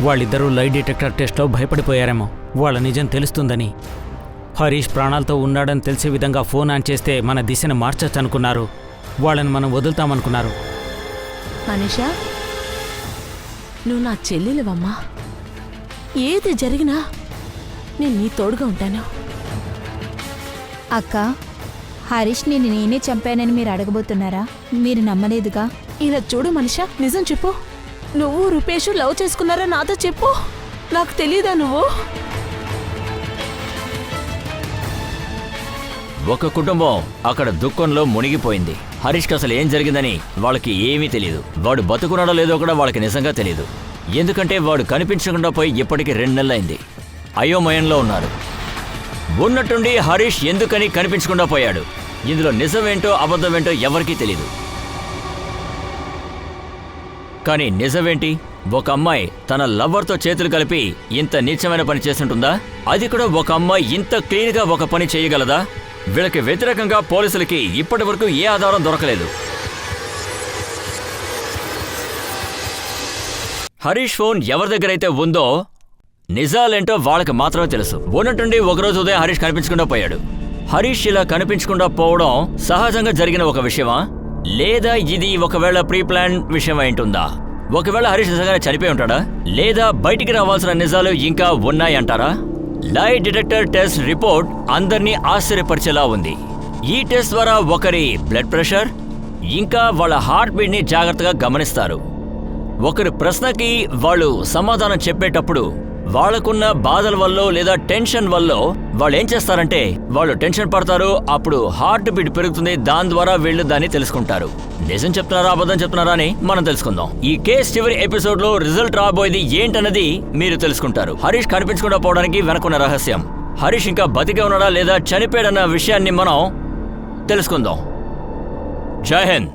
వాళ్ళిద్దరూ లై డిటెక్టర్ టెస్ట్లో భయపడిపోయారేమో. వాళ్ళ నిజం తెలుస్తుందని. హరీష్ ప్రాణాలతో ఉన్నాడని తెలిసే విధంగా ఫోన్ ఆన్ చేస్తే మన దిశను మార్చచ్చు అనుకున్నారు. వాళ్ళని మనం వదులుతామనుకున్నారు. మనీషా, నువ్వు నా చెల్లెలివమ్మా. ఏది జరిగినా నేను నీ తోడుగా ఉంటాను. అక్క, హరీష్ని నేనే చంపానని మీరు అడగబోతున్నారా? మీరు నమ్మలేదుగా. ఇలా చూడు మనీషా, నిజం చెప్పు. నువ్వు రూపేష్ లవ్ చేసుకున్నారా? నాతో చెప్పు. నాకు తెలీదా నువ్వు? ఒక కుటుంబం అక్కడ దుఃఖంలో మునిగిపోయింది. హరీష్కి అసలు ఏం జరిగిందని వాళ్ళకి ఏమీ తెలియదు. వాడు బతుకున్నాడో లేదో కూడా వాళ్ళకి నిజంగా తెలియదు. ఎందుకంటే వాడు కనిపించకుండా పోయి ఇప్పటికి 2 నెలలైంది. అయోమయంలో ఉన్నారు. ఉన్నట్టుండి హరీష్ ఎందుకని కనిపించకుండా పోయాడు? ఇందులో నిజమేంటో అబద్ధమేంటో ఎవరికీ తెలీదు. కానీ నిజమేంటి? ఒక అమ్మాయి తన లవ్వర్తో చేతులు కలిపి ఇంత నీచమైన పని చేస్తుంటుందా? అది కూడా ఒక అమ్మాయి ఇంత క్లీన్గా ఒక పని చేయగలదా? వీళ్ళకి వ్యతిరేకంగా పోలీసులకి ఇప్పటి వరకు ఏ ఆధారం దొరకలేదు. హరీష్ ఫోన్ ఎవరి దగ్గరైతే ఉందో నిజాలేంటో వాళ్ళకి మాత్రమే తెలుసు. ఉన్నట్టుండి ఒకరోజు ఉదయం హరీష్ కనిపించకుండా పోయాడు. హరీష్ ఇలా కనిపించకుండా పోవడం సహజంగా జరిగిన ఒక విషయమా, లేదా ఇది ఒకవేళ ప్రీ ప్లాన్ విషయం అయింటుందా? ఒకవేళ హరీష్ నిజంగానే చనిపోయి ఉంటాడా, లేదా బయటికి రావాల్సిన నిజాలు ఇంకా ఉన్నాయంటారా? లై డిటెక్టర్ టెస్ట్ రిపోర్ట్ అందరినీ ఆశ్చర్యపరిచేలా ఉంది. ఈ టెస్ట్ ద్వారా ఒకరి బ్లడ్ ప్రెషర్ ఇంకా వాళ్ళ హార్ట్ బీట్ ని జాగ్రత్తగా గమనిస్తారు. ఒకరి ప్రశ్నకి వాళ్ళు సమాధానం చెప్పేటప్పుడు వాళ్ళకున్న బాధల వల్ల లేదా టెన్షన్ వల్ల వాళ్ళు ఏం చేస్తారంటే వాళ్ళు టెన్షన్ పడతారు. అప్పుడు హార్ట్ బీట్ పెరుగుతుంది. దాని ద్వారా వీళ్ళు దాన్ని తెలుసుకుంటారు. నిజం చెప్తున్నారా అబద్ధం చెప్తున్నారా అని మనం తెలుసుకుందాం. ఈ కేసు చివరి ఎపిసోడ్ లో రిజల్ట్ రాబోయేది ఏంటన్నది మీరు తెలుసుకుంటారు. హరీష్ కనిపించకుండా పోవడానికి వెనకున్న రహస్యం, హరీష్ ఇంకా బతికే ఉన్నాడా లేదా చనిపోయాడన్న విషయాన్ని మనం తెలుసుకుందాం. జై హింద్.